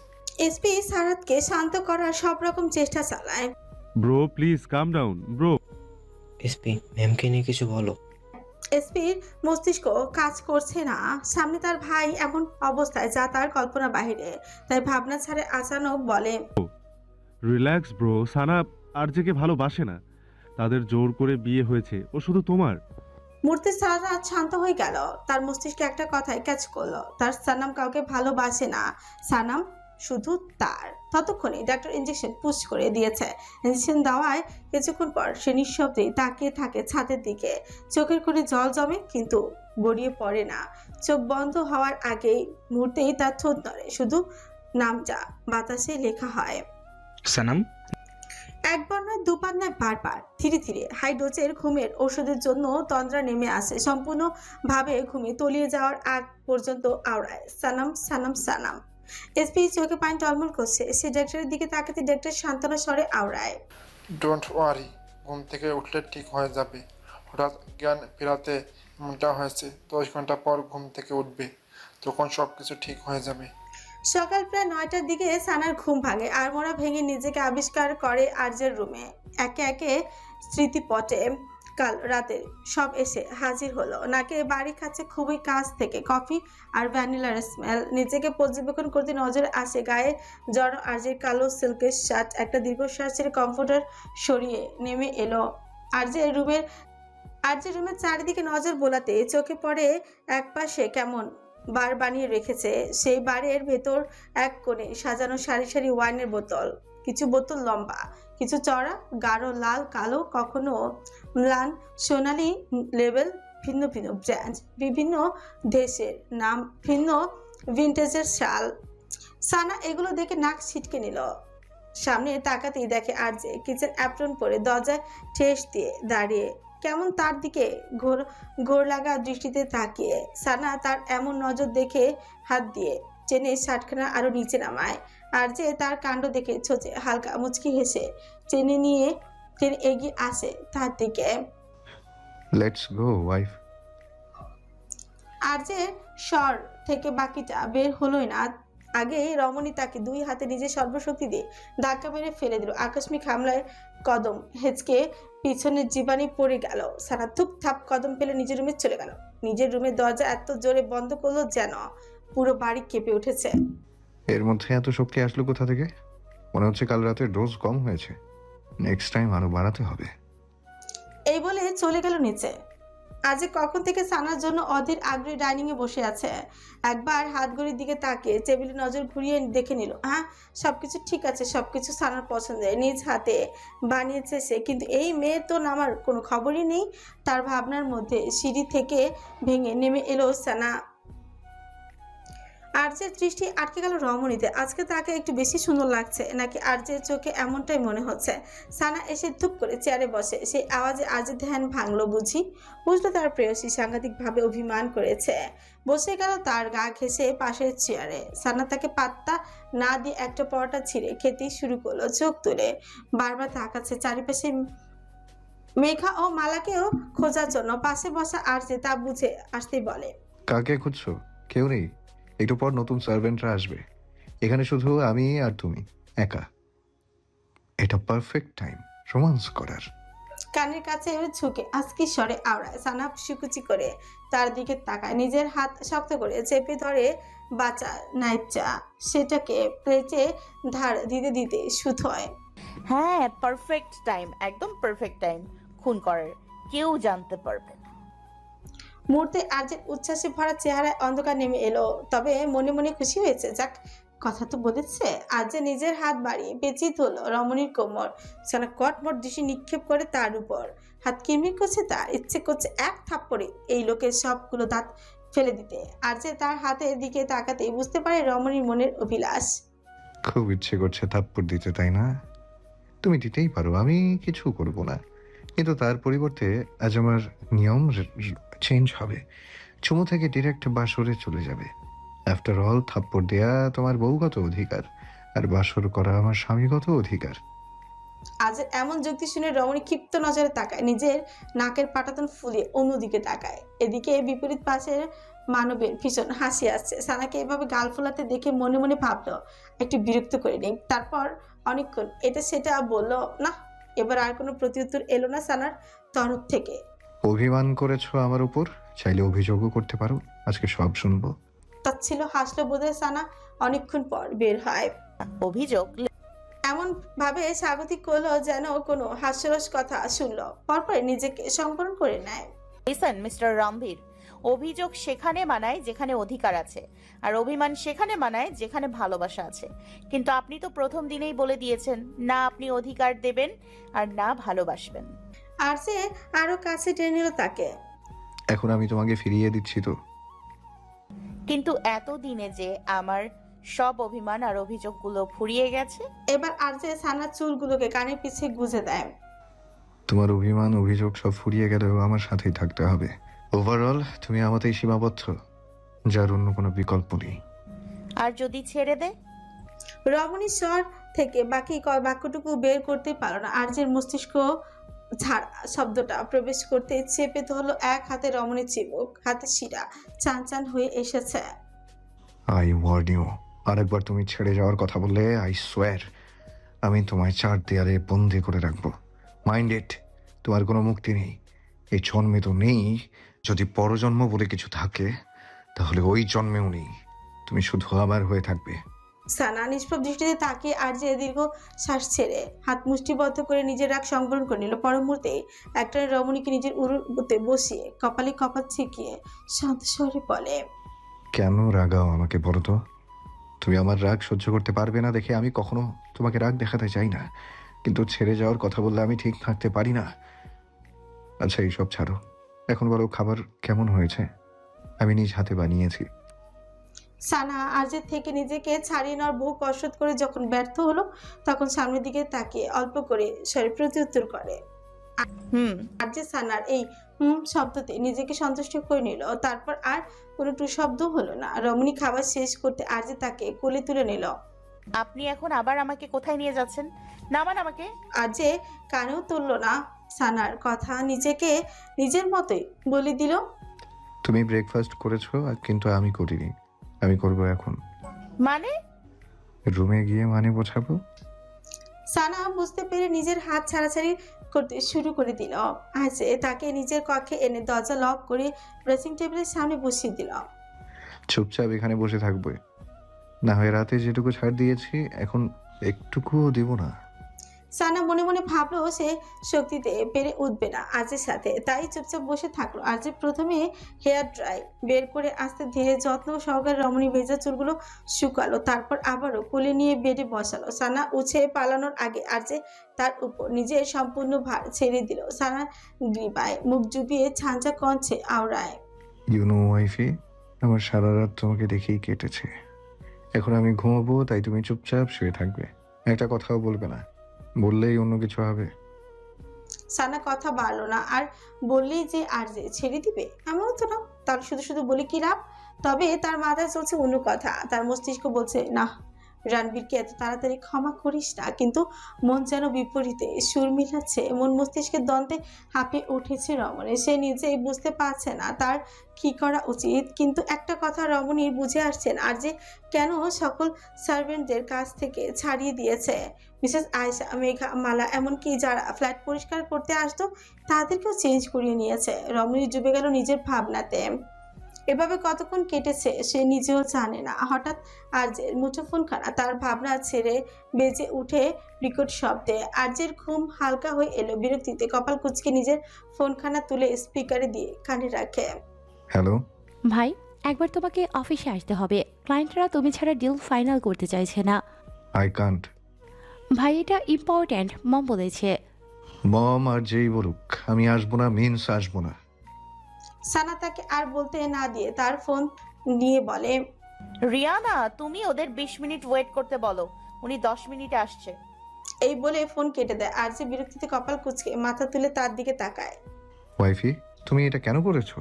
এসপি সারাতকে শান্ত করার সব রকম চেষ্টা চালায়। Bro please come down bro. SP ম্যামকে নিয়ে কিছু বলো। এসপির মস্তিষ্ক কাজ করছে না। সামনে তার ভাই এমন অবস্থায় যা তার কল্পনা বাহিরে। তাই ভাবনা ছাড়ে আচানক বলে, রিল্যাক্স ব্রো। সানা আরজেকে ভালোবাসে না। তাদের জোর করে বিয়ে হয়েছে। ও শুধু তোমার। মূর্তি সারা শান্ত হয়ে গেল। তার মস্তিষ্কে একটা কথাই ক্যাচ করলো, তার সানাম কাউকে ভালোবাসে না। সানাম শুধু তার। ততক্ষণে ডাক্তার ইঞ্জেকশন পুশ করে দিয়েছে। ইঞ্জেকশন দেওয়ায় কিছুক্ষণ পর সে নিঃশব্দে তাকিয়ে থাকে ছাদের দিকে। চোখের কোণে জল জমে, কিন্তু গড়িয়ে পড়ে না। চোখ বন্ধ হওয়ার আগেই মুহূর্তেই তার ঠোঁট নড়ে। শুধু নামটা বাতাসে লেখা হয়, সানাম। একবার নয়, দুবার নয়, বারবার। ধীরে ধীরে হাই ডোজের ঘুমের ওষুধের জন্য তন্দ্রা নেমে আসে। সম্পূর্ণভাবে ঘুমে তলিয়ে যাওয়ার আগ পর্যন্ত আওড়ায় সানাম সানাম সানাম। এসপি চোখে পানি টলমল করছে। সে ডাক্তারের দিকে তাকাতে ডাক্তার সান্ত্বনা স্বরে আওড়ায়, ডোন্ট ওয়ারি, ঘুম থেকে উঠলে ঠিক হয়ে যাবে। হঠাৎ জ্ঞান ফেরাতে এমনটা হয়েছে। 10 ঘন্টা পর ঘুম থেকে উঠবে, তখন সব কিছু ঠিক হয়ে যাবে। সকাল প্রায় 9টার দিকে সানার ঘুম ভাঙে। আড়মোড়া ভেঙে নিজেকে আবিষ্কার করে আর্যের রুমে। একে একে স্মৃতিপটে কাল রাতে সব এসে হাজির হলো। নাকে বাড়ি খাচ্ছে খুবই কাছ থেকে কফি আর ভ্যানিলার স্মেল। নিজেকে পর্যবেক্ষণ করতে নজরে আসে গায়ে জড়ো আর্যের কালো সিল্কের শার্ট। একটা দীর্ঘশ্বাস ছেড়ে কমফোর্টার সরিয়ে নেমে এলো। আর্যের রুমের চারিদিকে নজর বোলাতে চোখে পড়ে একপাশে কেমন বার বানিয়ে রেখেছে। সেই বারের ভেতর এক কোণে সাজানো সারি সারি ওয়াইনের বোতল। কিছু বোতল লম্বা, কিছু চড়া, গাঢ় লাল, কালো, কখনো ম্লান সোনালি লেবেল, ভিন্ন ভিন্ন ব্র্যান্ড, বিভিন্ন দেশের নাম, ভিন্ন ভিন্টেজের শাল। সানা এগুলো দেখে নাক ছিটকে নিল। সামনে তাকাতেই দেখে আর্যে কিচেন অ্যাপ্রন পরে দরজায় ঠেস দিয়ে দাঁড়িয়ে, কেমন তার দিকে ঘোর লাগা দৃষ্টিতে তাকিয়ে। সানা তার এমন নজর দেখে হাত দিয়ে টেনে শার্টখানা আরো নিচে নামায়। আর যে তার কাণ্ড দেখে ছোচে হালকা মুচকি হেসে টেনে এগিয়ে আসে তার দিকে। Let's go wife. আর যে স্বর থেকে বাকিটা বের হলোই না। আগে রমণী তাকে দুই হাতে নিজের সর্বশক্তি দিয়ে ধাক্কা মেরে ফেলে দিল। আকস্মিক হামলায় কদম হেঁচকে পিছনের জীবানি পড়ে গেল। সানা থুপ থাপ কদম ফেলে নিজের রুমে চলে গেল। নিজের রুমের দরজা এত জোরে বন্ধ করলো যেন পুরো বাড়ি কেঁপে উঠেছে। এর মধ্যে এত শক্তি আসলো কোথা থেকে? মনে হচ্ছে কাল রাতে ডোজ কম হয়েছে, নেক্সট টাইম আরো বাড়াতে হবে। এই বলে চলে গেল নিচে। আজ কখন থেকে সানার জন্য অধীর আগ্রহী ডাইনিং এ বসে আছে। একবার হাত ঘড়ির দিকে তাকিয়ে টেবিলে নজর ঘুরিয়ে দেখে নিল, হ্যাঁ সবকিছু ঠিক আছে, সবকিছু সানার পছন্দের, নিজ হাতে বানিয়েছে সে। কিন্তু এই মেয়ে তো নামার কোনো খবরই নেই। তার ভাবনার মধ্যে সিঁড়ি থেকে ভেঙে নেমে এলো সানা। আর্যের দৃষ্টি আটকে গেল রমণীতে। আজকে তাকে একটু বেশি সুন্দর লাগছে নাকি আর্যের চোখে এমনটাই মনে হচ্ছে। সানা এসে ধুপ করে চেয়ারে বসে। সেই আওয়াজে আর্যের ধ্যান ভাঙলো বুঝলো তার প্রেয়সী সাংঘাতিকভাবে অভিমান করেছে। বসে গেল তার গা ঘেঁষে পাশের চেয়ারে। সানা তাকে পাত্তা না দিয়ে একটা পরোটা ছিঁড়ে খেতেই শুরু করলো চোখ তুলে। বারবার তাকাচ্ছে চারিপাশে মেঘা ও মালাকেও খোঁজার জন্য। পাশে বসা আর্যে তা বুঝে আসতেই বলে, কাকে খুঁজছো? কেউ নেই, একটু পর নতুন সার্ভেন্টরা আসবে। এখানে শুধু আমি আর তুমি একা। এটা পারফেক্ট টাইম রোমান্স করার। কানের কাছে ঝুঁকে আজকি স্বরে আওড়ায়। সানা সুকুচি করে তার দিকে তাকায়। নিজের হাত শক্ত করে চেপে ধরে বাঁচা নাইচা সেটাকে প্লেটে ধার দিতে দিতে সুথয়। হ্যাঁ, পারফেক্ট টাইম, একদম পারফেক্ট টাইম খুন করার, কেউ জানতে পারবে না। মুহূর্তে আর্যের উচ্ছ্বাসে ভরা চেহারায় অন্ধকার নেমে এলো। তবে মনে মনে খুশি হয়েছে, যাক কথা তো বলেছে। আর্য নিজের হাত বাড়িয়ে পেঁচিয়ে ধরল রমণীর কোমর। সানা কটমট দৃষ্টি নিক্ষেপ করে তার উপর। হাত কিরমির করছে তার, ইচ্ছে করছে এক থাপ্পড়ে এই লোকের সবগুলো দাঁত ফেলে দিতে। আর্য তার হাতের দিকে তাকাতেই বুঝতে পারে রমণীর মনের অভিলাষ। খুব ইচ্ছে করছে থাপ্পড় দিতে, তাই না? তুমি দিতেই পারো, আমি কিছু করব না। কিন্তু তার পরিবর্তে আজ আমার নিয়ম চেঞ্জ হবে। চুমু থেকে ডিরেক্ট বাসরে চলে যাবে। আফটার অল থাপ্পড় দেয়া তোমার বউগত অধিকার, আর বাসর করা আমার স্বামীগত অধিকার। আজ এমন যুক্তি শুনে রমণী ক্ষিপ্ত নজরে তাকায়। নিজের নাকের পাটাতন ফুলিয়ে অন্যদিকে তাকায়। এদিকে বিপরীত পাশের মানবের ভীষণ হাসি আসছে। সানাকে এভাবে গাল ফোলাতে দেখে মনে মনে ভাবলো একটু বিরক্ত করে নেই। তারপর অনেকক্ষণ এটা সেটা বলল না। এবার আর কোনো প্রত্যুত্তর এলো না সানার তরফ থেকে। অভিমান করেছো আমার উপর, চাইলে অভিযোগও করতে পারো, আজকে সব শুনবো। তাচ্ছিল হাসলো বোধহয় সানা। অনেকক্ষণ পর বের হয়। অভিযোগ এমন ভাবে স্বাগতিক করলো যেন কোনো হাস্যরস কথা শুনলো। পরপর নিজেকে সংবরণ করে নেয়। লিসেন মিস্টার রণধীর, অভিযোগ সেখানে মানায় যেখানে অধিকার আছে, আর অভিমান সেখানে মানায় যেখানে ভালোবাসা আছে। কিন্তু আপনি তো প্রথম দিনেই বলে দিয়েছেন না আপনি অধিকার দেবেন আর না ভালোবাসবেন। আর সে আরো কাছে টেনে নিল তাকে। এখন আমি তোমাকে ফিরিয়ে দিচ্ছি তো। কিন্তু এতদিনে যে আমার সব অভিমান আর অভিযোগগুলো ফুরিয়ে গেছে। এবার আর যে সানার চুলগুলোকে কানের পিছে গুজে দেয়। তোমার অভিমান অভিযোগ সব ফুরিয়ে গেলেও আমার সাথেই থাকতে হবে। ওভারঅল তুমি আমাতেই সীমাবদ্ধ, যার অন্য কোনো বিকল্প নেই। আর যদি ছেড়ে দে? রমণীর স্বর থেকে বাকি বাক্যটুকু বের করতে পারো না। আর্যের মস্তিষ্ক ঝাড় শব্দটা প্রবেশ করতে চেপে ধরলো এক হাতে রমণীর চিবুক। হাতে শিরা চান চান হয়ে এসেছে। আই ওয়ার্ন ইউ, আরেকবার তুমি ছেড়ে যাওয়ার কথা বললে আই সোয়ার আমি তোমায় 4 দেয়ালে বন্দি করে রাখবো। মাইন্ড ইট, তোমার কোনো মুক্তি নেই। এই জন্মে তো নেই, যদি পরজন্ম বলে কিছু থাকে তাহলে ওই জন্মেও নেই। তুমি শুধু আমার হয়ে থাকবে। সানা নিষ্প্রভ দৃষ্টিতে তাকিয়ে আর যে দীর্ঘ শ্বাস ছেড়ে হাত মুষ্টিবদ্ধ করে নিজের রাগ সংবরণ করে নিল। পর মুহূর্তে একটা রমণীকে নিজের উরুতে বসিয়ে কপালে কপাল ছিকিয়ে শান্ত স্বরে বলে, কেন রাগাও আমাকে বলো তো? তুমি আমার রাগ সহ্য করতে পারবে না দেখে আমি কখনো তোমাকে রাগ দেখাতে চাই না, কিন্তু ছেড়ে যাওয়ার কথা বললে আমি ঠিক থাকতে পারি না। আচ্ছা এইসব ছাড়ো, এখন বলো খাবার কেমন হয়েছে? আমি নিজ হাতে বানিয়েছি। সানা আর্যের থেকে নিজেকে ছাড়িয়ে নেওয়ার বহু কসরত করে যখন ব্যর্থ হলো, তখন সামনের দিকে তাকিয়ে অল্প করে স্বরে প্রত্যুত্তর করে। আর্য সানার এই শব্দতে নিজেকে সন্তুষ্ট করে নিল। তারপর আর কোনো টু শব্দ হলো না। রমণী খাবার শেষ করতে আর্য তাকে কোলে তুলে নিল। আপনি এখন আবার আমাকে কোথায় নিয়ে যাচ্ছেন? নামান আমাকে। আর্য কানেও তুললো না সানার কথা, নিজেকে নিজের মতোই বলে দিল, তুমি ব্রেকফাস্ট করেছো কিন্তু আমি করিনি, আমি করবো এখন। মানে? রুমে গিয়ে মানে বোঝাবো। সানা বুঝতে পেরে নিজের হাত ছাড়াছাড়ি করতে শুরু করে দিল। আজ তাকে নিজের কক্ষে এনে দরজা লক করে ড্রেসিং টেবিলের সামনে বসিয়ে দিল। চুপচাপ এখানে বসে থাকবে, না হয় রাতে যেটুকু ছাড় দিয়েছি এখন একটুকুও দিব না। সানা মনে মনে ভাবলো সে শক্তিতে পেরে উঠবে না আজের সাথে, তাই চুপচাপ বসে থাকলো। আজ প্রথমে হেয়ার ড্রাই বের করে আস্তে ধীরে যত্ন সহকারে রমণী ভেজা চুলগুলো শুকালো, তারপর আবারও কোলে নিয়ে বেডে বসালো। সানা উঠে পালানোর আগে আজে তার উপর নিজের সম্পূর্ণ ভার ছেড়ে দিল। সানা গ্রীবায় মুখ ডুবিয়ে ছাঁচা কঞ্চে আওড়ায়। ইউনো ওয়াইফি, আমার সারা রাত তোমাকে দেখেই কেটেছে। এখন আমি ঘুমাবো, তাই তুমি চুপচাপ শুয়ে থাকবে, একটা কথাও বলবে না। বললেই অন্য কিছু হবে। সানা কথা বাড়লো না, আর বললেই যে আর যে ছেড়ে দিবে এমন তো না। তার শুধু শুধু বলে কি লাভ? তবে তার মাথায় চলছে অন্য কথা। তার মস্তিষ্ক বলছে না, রণবীরকে এত তাড়াতাড়ি ক্ষমা করিস না, কিন্তু মন যেন বিপরীতে সুর মিলাচ্ছে। মন মস্তিষ্কের দ্বন্দ্বে হাঁপিয়ে উঠেছে রমণী। সে নিজেই বুঝতে পারছে না তার কি করা উচিত, কিন্তু একটা কথা রমণীর বুঝে আসছেন, আর যে কেন সকল সার্ভেন্টদের কাছ থেকে ছাড়িয়ে দিয়েছে। মিসেস আয়েশা, মেঘা, মালা, এমনকি যারা ফ্ল্যাট পরিষ্কার করতে আসতো তাদেরকেও চেঞ্জ করিয়ে নিয়েছে। রমণী ডুবে গেল নিজের ভাবনাতে। এভাবে কতক্ষণ কেটেছে সে নিজেও জানে না। হঠাৎ আরজের মুঠোফোনখানা তার ভাবনা ছেড়ে বেজে উঠে বিকট শব্দে। আরজের ঘুম হালকা হয়ে এলো। বিরক্তিতে কপাল কুঁচকে নিজের ফোনখানা তুলে স্পিকারে দিয়ে কানে রাখে। হ্যালো ভাই, একবার তোমাকে অফিসে আসতে হবে। ক্লায়েন্টরা তুমি ছাড়া ডিল ফাইনাল করতে চাইছে না। I can't. ভাই, এটা ইম্পর্ট্যান্ট, মম বলেছে। মম আর যেই বলুক, আমি আসবো না মিন্স আসবো না। সানা তাকে আর বলতে না দিয়ে তার ফোন নিয়ে বলে, রিয়ানা, তুমি ওদের 20 মিনিট ওয়েট করতে বলো, উনি 10 মিনিটে আসছে। এই বলে ফোন কেটে দেয়। আর যে বিরক্তিতে কপাল কুঁচকে মাথা তুলে তার দিকে তাকায়। ওয়াইফি, তুমি এটা কেন করেছো?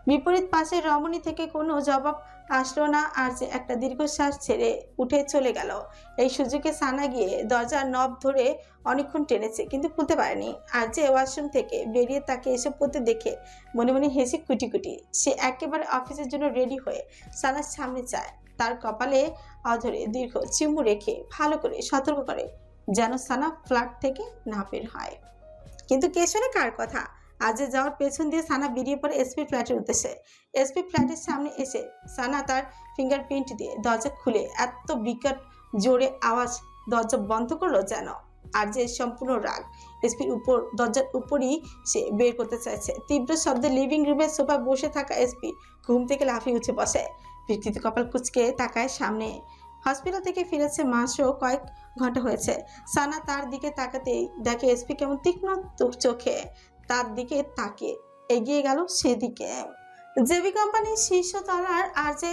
বিপরীত পাশে রমণী থেকে কোনো জবাব আসলো না। আর যে একটা দীর্ঘশ্বাস ছেড়ে উঠে চলে গেল। এই সুযোগে সানা গিয়ে দরজার নব ধরে অনেকক্ষণ টেনেছে, কিন্তু খুলতে পারেনি। আর যে ওয়াশরুম থেকে বেরিয়ে তাকে এসব করতে দেখে মনে মনে হেসে কুটি কুটি। সে একেবারে অফিসের জন্য রেডি হয়ে সানার সামনে যায়। তার কপালে অধরে দীর্ঘ চিমু রেখে ভালো করে সতর্ক করে যেন সানা ফ্ল্যাট থেকে না বের হয়। কিন্তু কে শোনে কার কথা? আজে যাওয়ার পেছন দিয়ে সানা বেরিয়ে পড়ে এসপি ফ্ল্যাটের উদ্দেশ্যে। এসপি ফ্ল্যাটের সামনে এসে সানা তার ফিঙ্গারপ্রিন্ট দিয়ে দরজা খুলে এত বিকট জোরে আওয়াজ দরজা বন্ধ করলো যেন। আর যে সম্পূর্ণ রাগ এসপির উপর, দরজার উপরই সে বের করতে চাইছে। তীব্র শব্দে লিভিং রুমের সোফায় বসে থাকা এসপি ঘুম থেকে লাফিয়ে উঠে বসে। বিকৃত কপাল কুঁচকে তাকায় সামনে। হসপিটাল থেকে ফিরেছে মাত্র কয়েক ঘন্টা হয়েছে। সানা তার দিকে তাকাতেই দেখে এসপি কেমন তীক্ষ্ণ চোখে তার দিকে তাকে এগিয়ে গেল সেদিকে। জেবি কোম্পানির শীর্ষতলার আর যে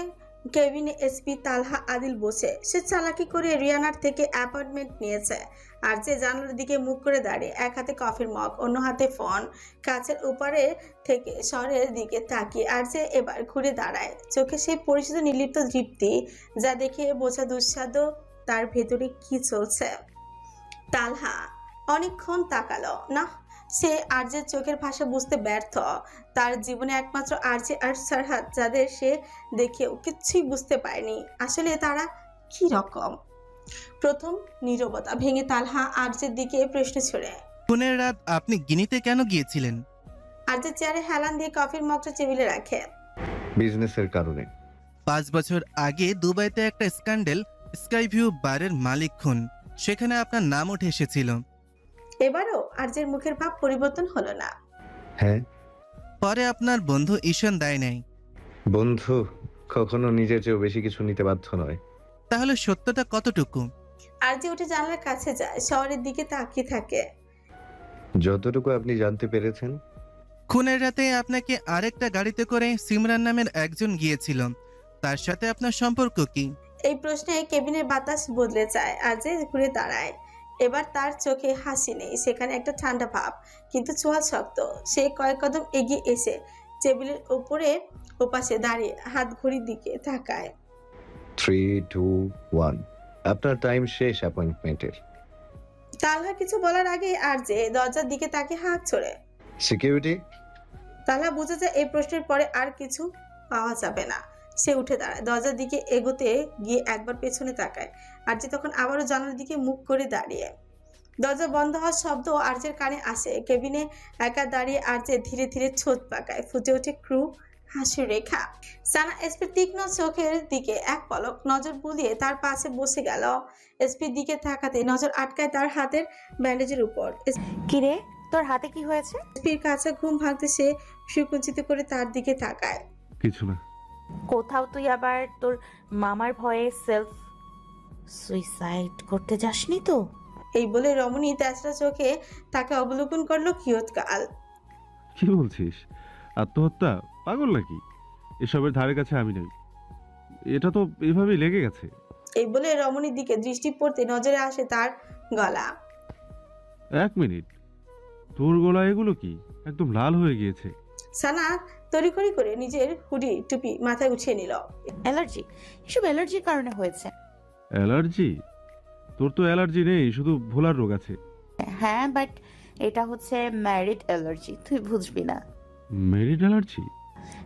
কেবিনে এসপি তালহা আদিল বসে। সে চালাকি করে রিয়ানার থেকে অ্যাপয়েন্টমেন্ট নিয়েছে। আর যে জানালার দিকে মুখ করে দাঁড়িয়ে, এক হাতে কফির মগ, অন্য হাতে ফোন, কাছের উপরে থেকে শহরের দিকে তাকিয়ে আর যে এবার ঘুরে দাঁড়ায়। চোখে সেই পরিচিত নির্লিপ্ত তৃপ্তি, যা দেখে বোঝা দুঃসাধ্য তার ভেতরে কি চলছে। তালহা অনেকক্ষণ তাকালো না। সে আরজের চোখের ভাষা বুঝতে ব্যর্থ। তার জীবনে একমাত্র আরজে আর সারহাদ, যাদের সে দেখেও কিচ্ছুই বুঝতে পারেনি আসলে তারা কি রকম। প্রথম নীরবতা ভেঙে তালহা আরজের দিকে প্রশ্ন ছড়ে, খুনের রাত আপনি গিনিতে কেন গিয়েছিলেন? আরজের চেয়ারে হেলান দিয়ে কফির মগটা টেবিলে রাখে। বিজনেসের কারণে। 5 বছর আগে দুবাইতে একটা স্ক্যান্ডেল, স্কাই ভিউ বারের মালিক খুন, সেখানে আপনার নাম উঠে এসেছিল। এবারও আরজের মুখের ভাব পরিবর্তন হলো না। হ্যাঁ। পরে আপনার বন্ধু ঈশান দায় নেয়। বন্ধু কখনো নিজের চেয়েও বেশি কিছু নিতে বাধ্য নয়। তাহলে সত্যটা কতটুকু? আরজে উঠে জানালার কাছে যায়, শহরের দিকে তাকিয়ে থাকে। যতটুকু আপনি জানতে পেরেছেন। খুনের রাতে আপনাকে আরেকটা গাড়িতে করে সিমরান নামের একজন গিয়েছিল, তার সাথে আপনার সম্পর্ক কি? এই প্রশ্নে কেবিনের বাতাস বদলে যায়। আরজে ঘুরে দাঁড়ায়। এবার তার চোখে হাসি নেই, সেখানে একটা ঠান্ডা ভাব, কিন্তু চোয়াল শক্ত। সে কয়েক কদম এগিয়ে এসে টেবিলের উপরে ওপাশে দাঁড়িয়ে হাত ঘড়ির দিকে তাকায়। 3, 2, 1 আপনার টাইম শেষ অ্যাপয়েন্টমেন্টের। তালহা কিছু বলার আগে আরজে দরজার দিকে তাকে হাত ছড়ে। সিকিউরিটি। তালহা বুঝে যায় এই প্রশ্নের পরে আর কিছু পাওয়া যাবে না। সে উঠে দাঁড়ায়, দরজার দিকে এগোতে গিয়ে একবার পেছনে তাকায়। আরজি তখন আবারও জানালার দিকে মুখ করে দাঁড়িয়ে। দরজা বন্ধ হওয়ার শব্দ আরজের কানে আসে। কেবিনে একা দাঁড়িয়ে আরজে ধীরে ধীরে ছোট পাকায়, ফুটে ওঠে ক্রু হাসির রেখা। সানা এসপির তীক্ষ্ণ চোখের দিকে এক পলক নজর বুলিয়ে তার পাশে বসে গেল। এসপির দিকে তাকাতে নজর আটকায় তার হাতের ব্যান্ডেজের উপর। কিরে, তোর হাতে কি হয়েছে? এসপির কাছে ঘুম ভাঙতে সে সুকুঞ্চিত করে তার দিকে তাকায়। কিছু না। কোথাও তুই আবার তোর মামার ভয়ে সেলফ সুইসাইড করতে যাসনি তো? এই বলে রমণী তেজরা চোখে তাকে অবলোকন করলো কিয়ৎকাল। কি বলছিস? আত্মহত্যা? পাগল নাকি? এসবের ধারে কাছে আমি নেই। এটা তো এভাবেই লেগে গেছে। এই বলে রমণীর দিকে দৃষ্টি পড়তে নজরে আসে তার গলা। 1 মিনিট, তোর গলা এগুলো কি? একদম লাল হয়ে গিয়েছে। সানা তড়িঘড়ি করে নিজের হুডি টুপি মাথায় উঠিয়ে নিল। অ্যালার্জি, এসব অ্যালার্জির কারণে হয়েছে। অ্যালার্জি? তোর তো অ্যালার্জি নেই, শুধু ভোলার রোগ আছে। হ্যাঁ, বাট এটা হচ্ছে ম্যারিড অ্যালার্জি, তুই বুঝবি না। Married allergy?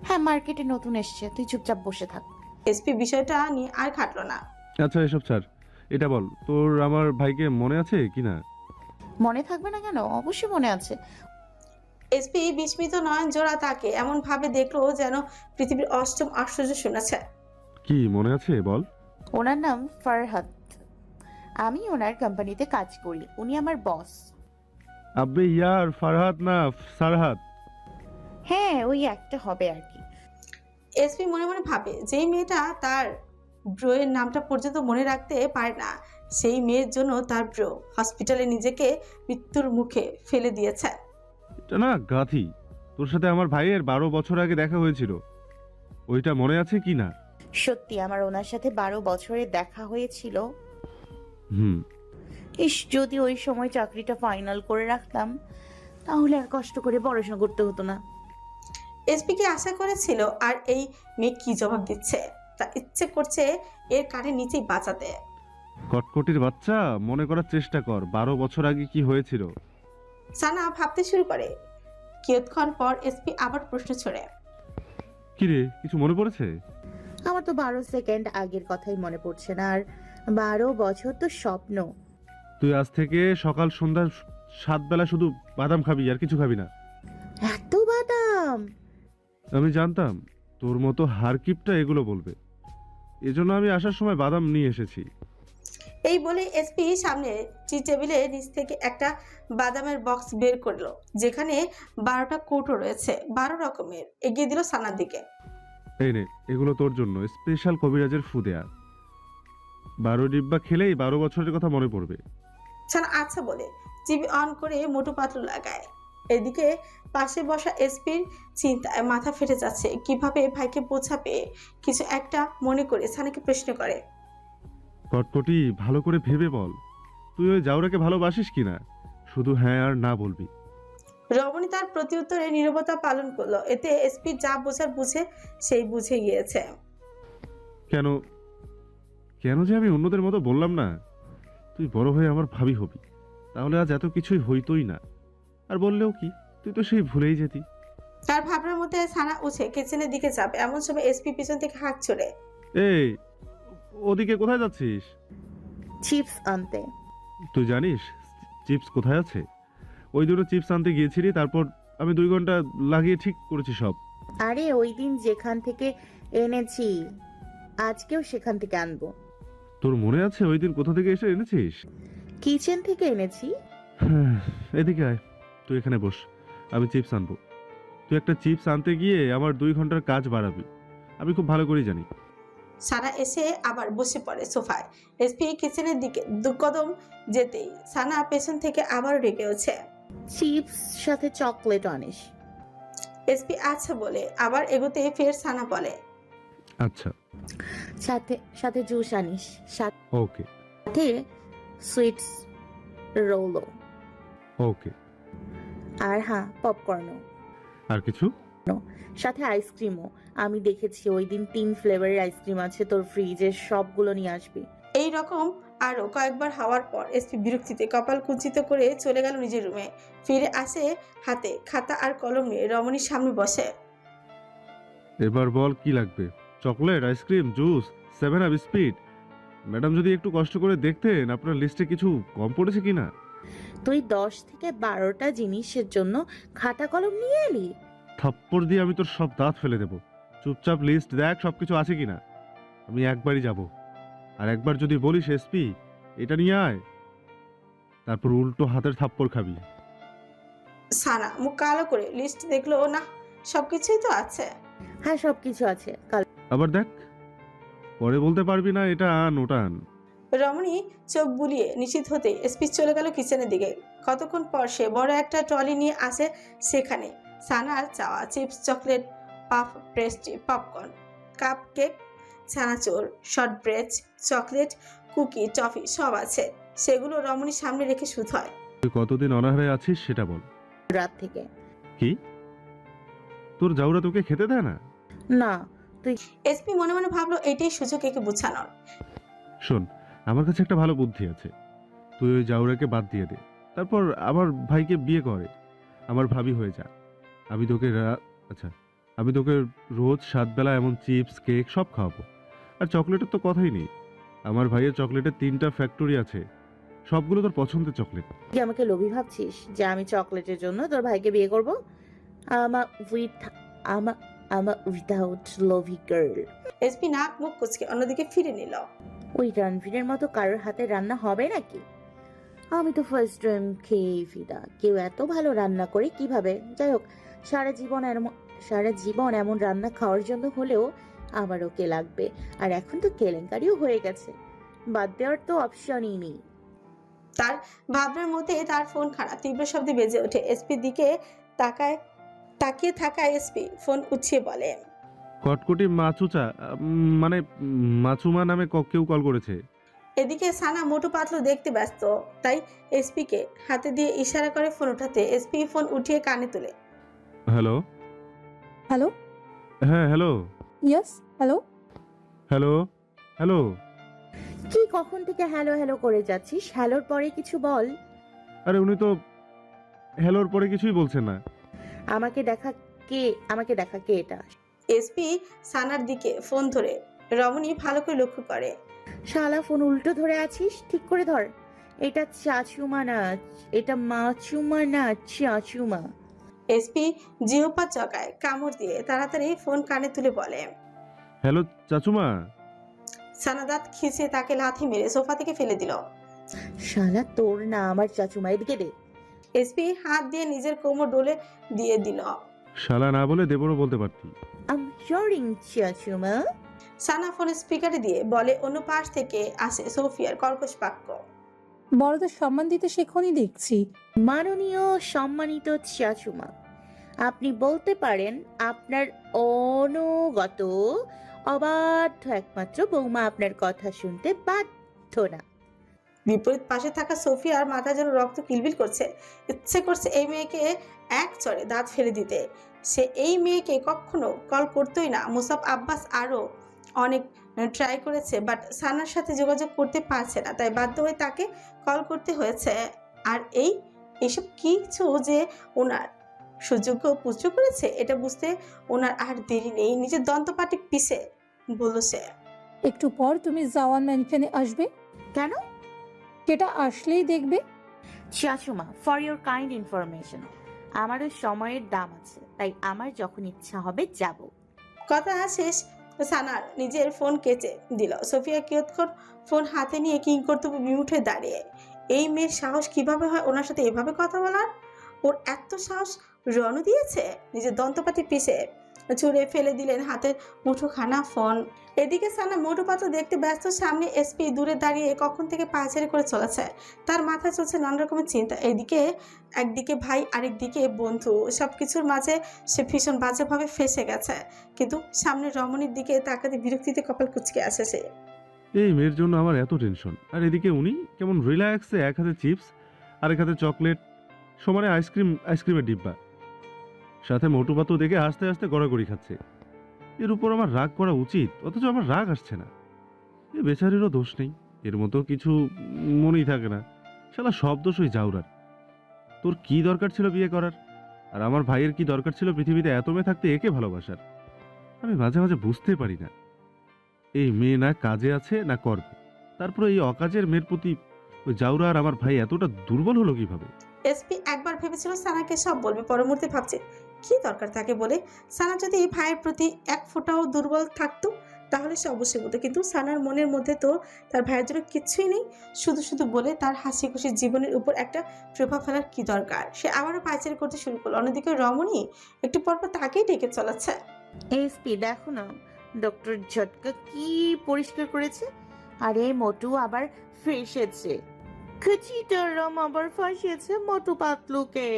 হ্যাঁ, মার্কেটে নতুন এসছে, তুই চুপচাপ বসে থাক। এসপি বিষয়টা নিয়ে আর খাটলো না। আচ্ছা এসব ছাড়, এটা বল, তোর আমার ভাইকে মনে আছে কিনা? মনে থাকবে না কেন? অবশ্যই মনে আছে। এসপি বিস্মিত নয়ন জোড়া তাকে এমন ভাবে দেখলো যেন পৃথিবীর অষ্টম আশ্চর্য শুনেছে। কি মনে আছে বল? ওনার নাম ফারহাদ, আমি ওনার কোম্পানিতে কাজ করি, উনি আমার বস। আব্বে ইয়ার, ফারহাদ না সারহাদ। হ্যাঁ, ওই একটা হবে আর কি। এসপি মনে মনে ভাবে, যেই মেয়েটা তার ব্রোয়ের নামটা পর্যন্ত মনে রাখতে পারে না, সেই মেয়ের জন্য তার ব্রো হসপিটালে নিজেকে মৃত্যুর মুখে ফেলে দিয়েছে। এটা না গাথি, তোর সাথে আমার ভাইয়ের 12 বছর আগে দেখা হয়েছিল, ওইটা মনে আছে কি না? সত্যি আমার ওনার সাথে 12 বছরে দেখা হয়েছিল। হুম। ইস, যদি ওই সময় চাকরিটা ফাইনাল করে রাখতাম তাহলে আর কষ্ট করে পড়াশোনা করতে হতো না। এসপি কি আশা করেছিল আর এই মেয়ে কি জবাব দিচ্ছে? তা ইচ্ছে করছে এর কানে নিচেই বাঁচাতে। কটকটির বাচ্চা, মনে করার চেষ্টা কর 12 বছর আগে কি হয়েছিল। সানা ভাবতে শুরু করে। কিয়ৎক্ষণ পর এসপি আবার প্রশ্ন ছড়ে। কি রে, কিছু মনে পড়েছে? আমার তো 12 সেকেন্ড আগের কথাই মনে পড়ছে না, আর 12 বছর তো স্বপ্ন। তুই আজ থেকে সকাল সন্ধ্যা 7 বেলা শুধু বাদাম খাবি, আর কিছু খাবি না। এত বাদাম? আমি জানতাম তোর মতো হারকিপটা এগুলো বলবে, এজন্য আমি আসার সময় বাদাম নিয়ে এসেছি। এই বলে এসপি সামনে টি টেবিলে নিচ থেকে একটা বাদামের বক্স বের করলো, যেখানে 12টা কৌটো রয়েছে 12 রকমের। এগিয়ে দিল সানার দিকে। এই নে, এগুলো তোর জন্য স্পেশাল কবিরাজের ফু দেয়া। 12 ডিব্বা খেলেই 12 বছরের কথা মনে পড়বে। সানা আচ্ছা বলে টিভি অন করে মোটু পাতলু লাগায়। এদিকে পাশে বসা এসপির চিন্তায় মাথা ফেটে যাচ্ছে, কিভাবে ভাইকে বোঝাবে। কিছু একটা মনে করে সানাকে প্রশ্ন করে। কটকটি, ভালো করে ভেবে বল, তুই ওই জাউরাকে ভালোবাসিস কিনা? শুধু হ্যাঁ আর না বলবি। রমণী তার প্রতিউত্তরে নীরবতা পালন করলো। এতে এসপি যা বোঝার বুঝে সেই বুঝে গিয়েছে। কেন কেন যে আমি অন্যদের মতো বললাম না, তুই বড় হয়ে আমার ভাবি হবি, তাহলে আজ এত কিছুই হইতোই না। আর বললেও কি, তুই তো সেই ভুলেই যেতি। তার ভাবনার মধ্যে সানা উঠে কিচেনের দিকে যাবে, এমন সময় এসপি পিছন থেকে হাঁক ছড়ে। এই, ওদিকে কোথায় যাচ্ছিস? চিপস আনতে। তুই জানিস চিপস কোথায় আছে? ওই দুটো চিপস আনতে গিয়েছিলি, তারপর আমি 2 ঘন্টা লাগিয়ে ঠিক করেছি সব। আরে ওই দিন যেখান থেকে এনেছি আজকেও সেখান থেকে আনবো। তোর মনে আছে ওই দিন কোথা থেকে এসে এনেছিস? কিচেন থেকে এনেছি। হ্যাঁ, এদিকে আয়, তুই এখানে বস, আমি চিপস আনবো। তুই একটা চিপস আনতে গিয়ে আমার 2 ঘন্টার কাজ বাড়াবি, আমি খুব ভালো করেই জানি। সানা এসে আবার বসে পড়ে সোফায়। এসপি কিচেনের দিকে 2 কদম যেতেই সানা পেছন থেকে আবার রেগে ওঠে। চিপস সাথে চকলেট আনিস। এসপি আচ্ছা বলে আবার এগোতে ফের সানা বলে, আচ্ছা। সাথে সাথে জুস আনিস, ওকে। সাথে সুইটস রোলও। ওকে। আর হ্যাঁ, পপকর্নও। আর কিছু? সাথে আইসক্রিমও। আমি দেখেছি ওই দিন 3 ফ্লেভারের আইসক্রিম আছে তোর ফ্রিজে, সবগুলো নিয়ে আসবি। এই রকম আরো কয়েকবার হওয়ার পর এসপি বিরক্তিতে কপাল কুঞ্চিত করে চলে গেল নিজের রুমে। ফিরে আসে হাতে খাতা আর কলম নিয়ে রমণীর সামনে বসে। এবার বল কি লাগবে, chocolate, ice cream, juice, 7 up, speed. Madam যদি একটু কষ্ট করে দেখতেন আপনার লিস্টে কিছু কম পড়েছে কিনা। তুই 10 থেকে 12টা জিনিসের জন্য খাতা কলম নিয়ে এলি। থাপ্পড় দিয়ে আমি তোর সব দাঁত ফেলে দেবো। চুপচাপ লিস্ট দেখ সব কিছু আছে কিনা। আমি একবারই যাব, আর একবার যদি বলিস এসপি এটা নিয়ে আয়, তারপর উল্টো হাতের থাপ্পড় খাবি। সানা মুখ কালো করে লিস্ট দেখলো, না সবকিছুই তো আছে। হ্যাঁ সবকিছু আছে। কাল আবার দেখ, পরে বলতে পারবি না এটা আন ওটা আন। রমণী চোখ বুলিয়ে নিশ্চিত হতে এসপি চলে গেল কিচেনের দিকে। কতক্ষণ পর সে বড় একটা ট্রলি নিয়ে আসে। সেখানে সানার চাওয়া chips, chocolate, puff pastry, popcorn, cup cake, chanachur, short bread, chocolate, cookie, toffee সব আছে। সেগুলো রমণীর সামনে রেখে শুধু হয়। তুই কতদিন অনাহারে আছিস সেটা বল। রাত থেকে। কি তোর জাউরা তোকে খেতে দেয় না? না তুই। এসপি মনে মনে ভাবলো এটাই সুযোগ একে বোঝানোর। শোন, আমার কাছে একটা ভালো বুদ্ধি আছে। তুই ওই জাউরাকে বাদ দিয়ে দে, তারপর আমার ভাইকে বিয়ে করে আমার ভাবি হয়ে যা। আমি তোকে আমি তোকে রোজ 7 বেলা এমন চিপস, কেক সব খাওয়াবো। আর চকলেটের তো কথাই নেই, আমার ভাইয়ের চকলেটের 3টা ফ্যাক্টরি আছে, সবগুলো তোর পছন্দের চকলেট। কি আমাকে লোভী ভাবছিস যে আমি চকলেটের জন্য তোর ভাইকে বিয়ে করব? উইদাউট লোভী গার্ল। এসপি নাক মুখ কুচকে অন্যদিকে ফিরে নিল। ওই রণবীরের মতো কারোর হাতে রান্না হবে নাকি? আমি তো ফার্স্ট টাইম খেয়ে ফিদা। কেউ এত ভালো রান্না করে কিভাবে? যাই হোক, সারা জীবন এমন রান্না খাওয়ার জন্য হলেও আমার ওকে লাগবে। আর এখন তো কেলেঙ্কারিও হয়ে গেছে, বাদ দেওয়ার তো অপশনই নেই। তার ভাবনার মধ্যে তার ফোন খারাপ তীব্র শব্দে বেজে ওঠে। এসপি দিকে তাকিয়ে থাকা এসপি ফোন উঠিয়ে বলে, কটকটি মাচুচা মানে মাচুমা নামে কেউ কল করেছে। এদিকে সানা মোটু পাতলু দেখতে ব্যস্ত, তাই এসপি কে হাতে দিয়ে ইশারা করে ফোন উঠাতে এসপি ফোন উঠিয়ে কানে তুলে। Hello hello. হ্যাঁ hello. Yes hello. Hello hello. কি কখন থেকে হ্যালো হ্যালো করে যাচ্ছিস? হ্যালোর পরে কিছু বল। আরে উনি তো হ্যালোর পরে কিছুই বলছেন না। আমাকে দেখা কে এটা? এসপি সানার দিকে ফোন ধরে রমণী ভালো করে লক্ষ্য করে। শালা ফোন উল্টো ধরে আছিস, ঠিক করে ধর। এটা চাচুমা না, এটা মাচুমা না, চাচুমা। এসপি জিহ্বা চকায় কামড় দিয়ে তাড়াতাড়ি ফোন কানে তুলে বলে, হ্যালো চাচুমা। সানা দাঁত খিঁচে তাকে লাথি মেরে সোফা থেকে ফেলে দিল। শালা তোর না আমার চাচুমা, এদিকে দে। এসপি হাত দিয়ে নিজের কোমর ডলে দিয়ে দিল। শালা না বলে দেবরও বলতে পারতি। আম সরি চাচুমা। সানা ফোন স্পিকারে দিয়ে বলে। অন্য পাশ থেকে আসে সোফিয়ার কর্কশ বাক্য, বড়দের সম্মান দিতে শেখনি দেখছি। মাননীয় সম্মানিত চাচুমা, আপনি বলতে পারেন আপনার অনুগত অবাধ্য একমাত্র বৌমা আপনার কথা শুনতে বাধ্য না। বিপরীত পাশে থাকা সোফিয়ার মাথা যেন রক্ত কিলবিল করছে। ইচ্ছে করছে এই মেয়েকে এক চড়ে দাঁত ফেলে দিতে। সে এই মেয়েকে কখনো কল করতোই না। মুসাফ আব্বাস আরও অনেক ট্রাই করেছে, বাট সানার সাথে যোগাযোগ করতে পারছে না, তাই বাধ্য হয়ে তাকে কল করতে হয়েছে। আর এইসব কিছু যে ওনার সুযোগ্য পুত্র করেছে এটা বুঝতে ওনার আর দেরি নেই। নিজের দন্তপাটি পিছে বলল সে, একটু পর তুমি জাওয়ান ম্যানশনে আসবে। কেন? সেটা আসলেই দেখবে। চাচুমা, ফর ইউর কাইন্ড ইনফরমেশন, আমারও সময়ের দাম আছে, তাই আমার যখন ইচ্ছা হবে যাব। কথা শেষ সানার নিজের ফোন কেচে দিল। সোফিয়া কিয়ৎক্ষণ ফোন হাতে নিয়ে কিংকর্তব্য বিমুঠে দাঁড়িয়ে। এই মেয়ের সাহস কিভাবে হয় ওনার সাথে এভাবে কথা বলার? ওর এত সাহস রণ দিয়েছে? নিজের দন্তপাতি পিছে ছুঁড়ে ফেলে দিলেন হাতের মুঠোখানা ফোন। এদিকে সানা মোটু পাতলু দেখতে ব্যস্ত। সামনে এসপি দূরে দাঁড়িয়ে কখন থেকে পায়চারি করে চলেছে। তার মাথায় চলছে নানা রকমের চিন্তা। একদিকে ভাই, আরেকদিকে বন্ধু। সবকিছুর মাঝে সে ভীষণ বাজেভাবে ফেসে গেছে। কিন্তু সামনে রমণীর দিকে তাকাতে বিরক্তিতে কপাল কুঁচকে আসে সে। এই মেয়ের জন্য আমার এত টেনশন, আর এদিকে উনি কেমন রিল্যাক্সে এক হাতে চিপস আরেক হাতে চকলেট, সমানে আইসক্রিমের ডিব্বা, সাথে মোটু পাতলু দেখে হাসতে হাসতে গড়াগড়ি খাচ্ছে। এর উপর আমার রাগ করা উচিত, অথচ আমার রাগ আসছে না। এ বেচারিরও দোষ নেই, এর মতো কিছু মনেই থাকে না। শালা সব দোষ ওই জাউরার। তোর কি দরকার ছিল বিয়ে করার? আর আমার ভাইয়ের কি দরকার ছিল পৃথিবীতে এত মেয়ে থাকতে একে ভালোবাসার? আমি মাঝে মাঝে বুঝতে পারি না এই মেয়ে না কাজে আছে না করবে, তারপরে এই অকাজের মেয়ের প্রতি ওই জাউরা আর আমার ভাই এতটা দুর্বল হলো কিভাবে? এসপি একবার ভেবেছিল সানাকে সব বলবে, পরমুহূর্তে ভাবছে কি দরকার তাকে বলে। সানা যদি ভাইয়ের প্রতি এক ফোঁটাও দুর্বল থাকতো তাহলে সে অবশ্যই বলতো, কিন্তু সানার মনের মধ্যে তো তার ভাইয়ের জন্য কিছুই নেই। শুধু শুধু বলে তার হাসি খুশি জীবনের উপর একটা প্রভাব ফেলার কি দরকার? সে আবারও পায়চারি করতে শুরু করলো। অন্যদিকে রমণী একটু পরপর তাকেই ডেকে চলাচ্ছে। এসপি দেখো না, ডক্টর ঝটকা কি পরিষ্কার করেছে। আরে মোটু আবার ফেসেছে, খুচিটার রম আবার ফাঁসিয়েছে মোটু পাতলুকে।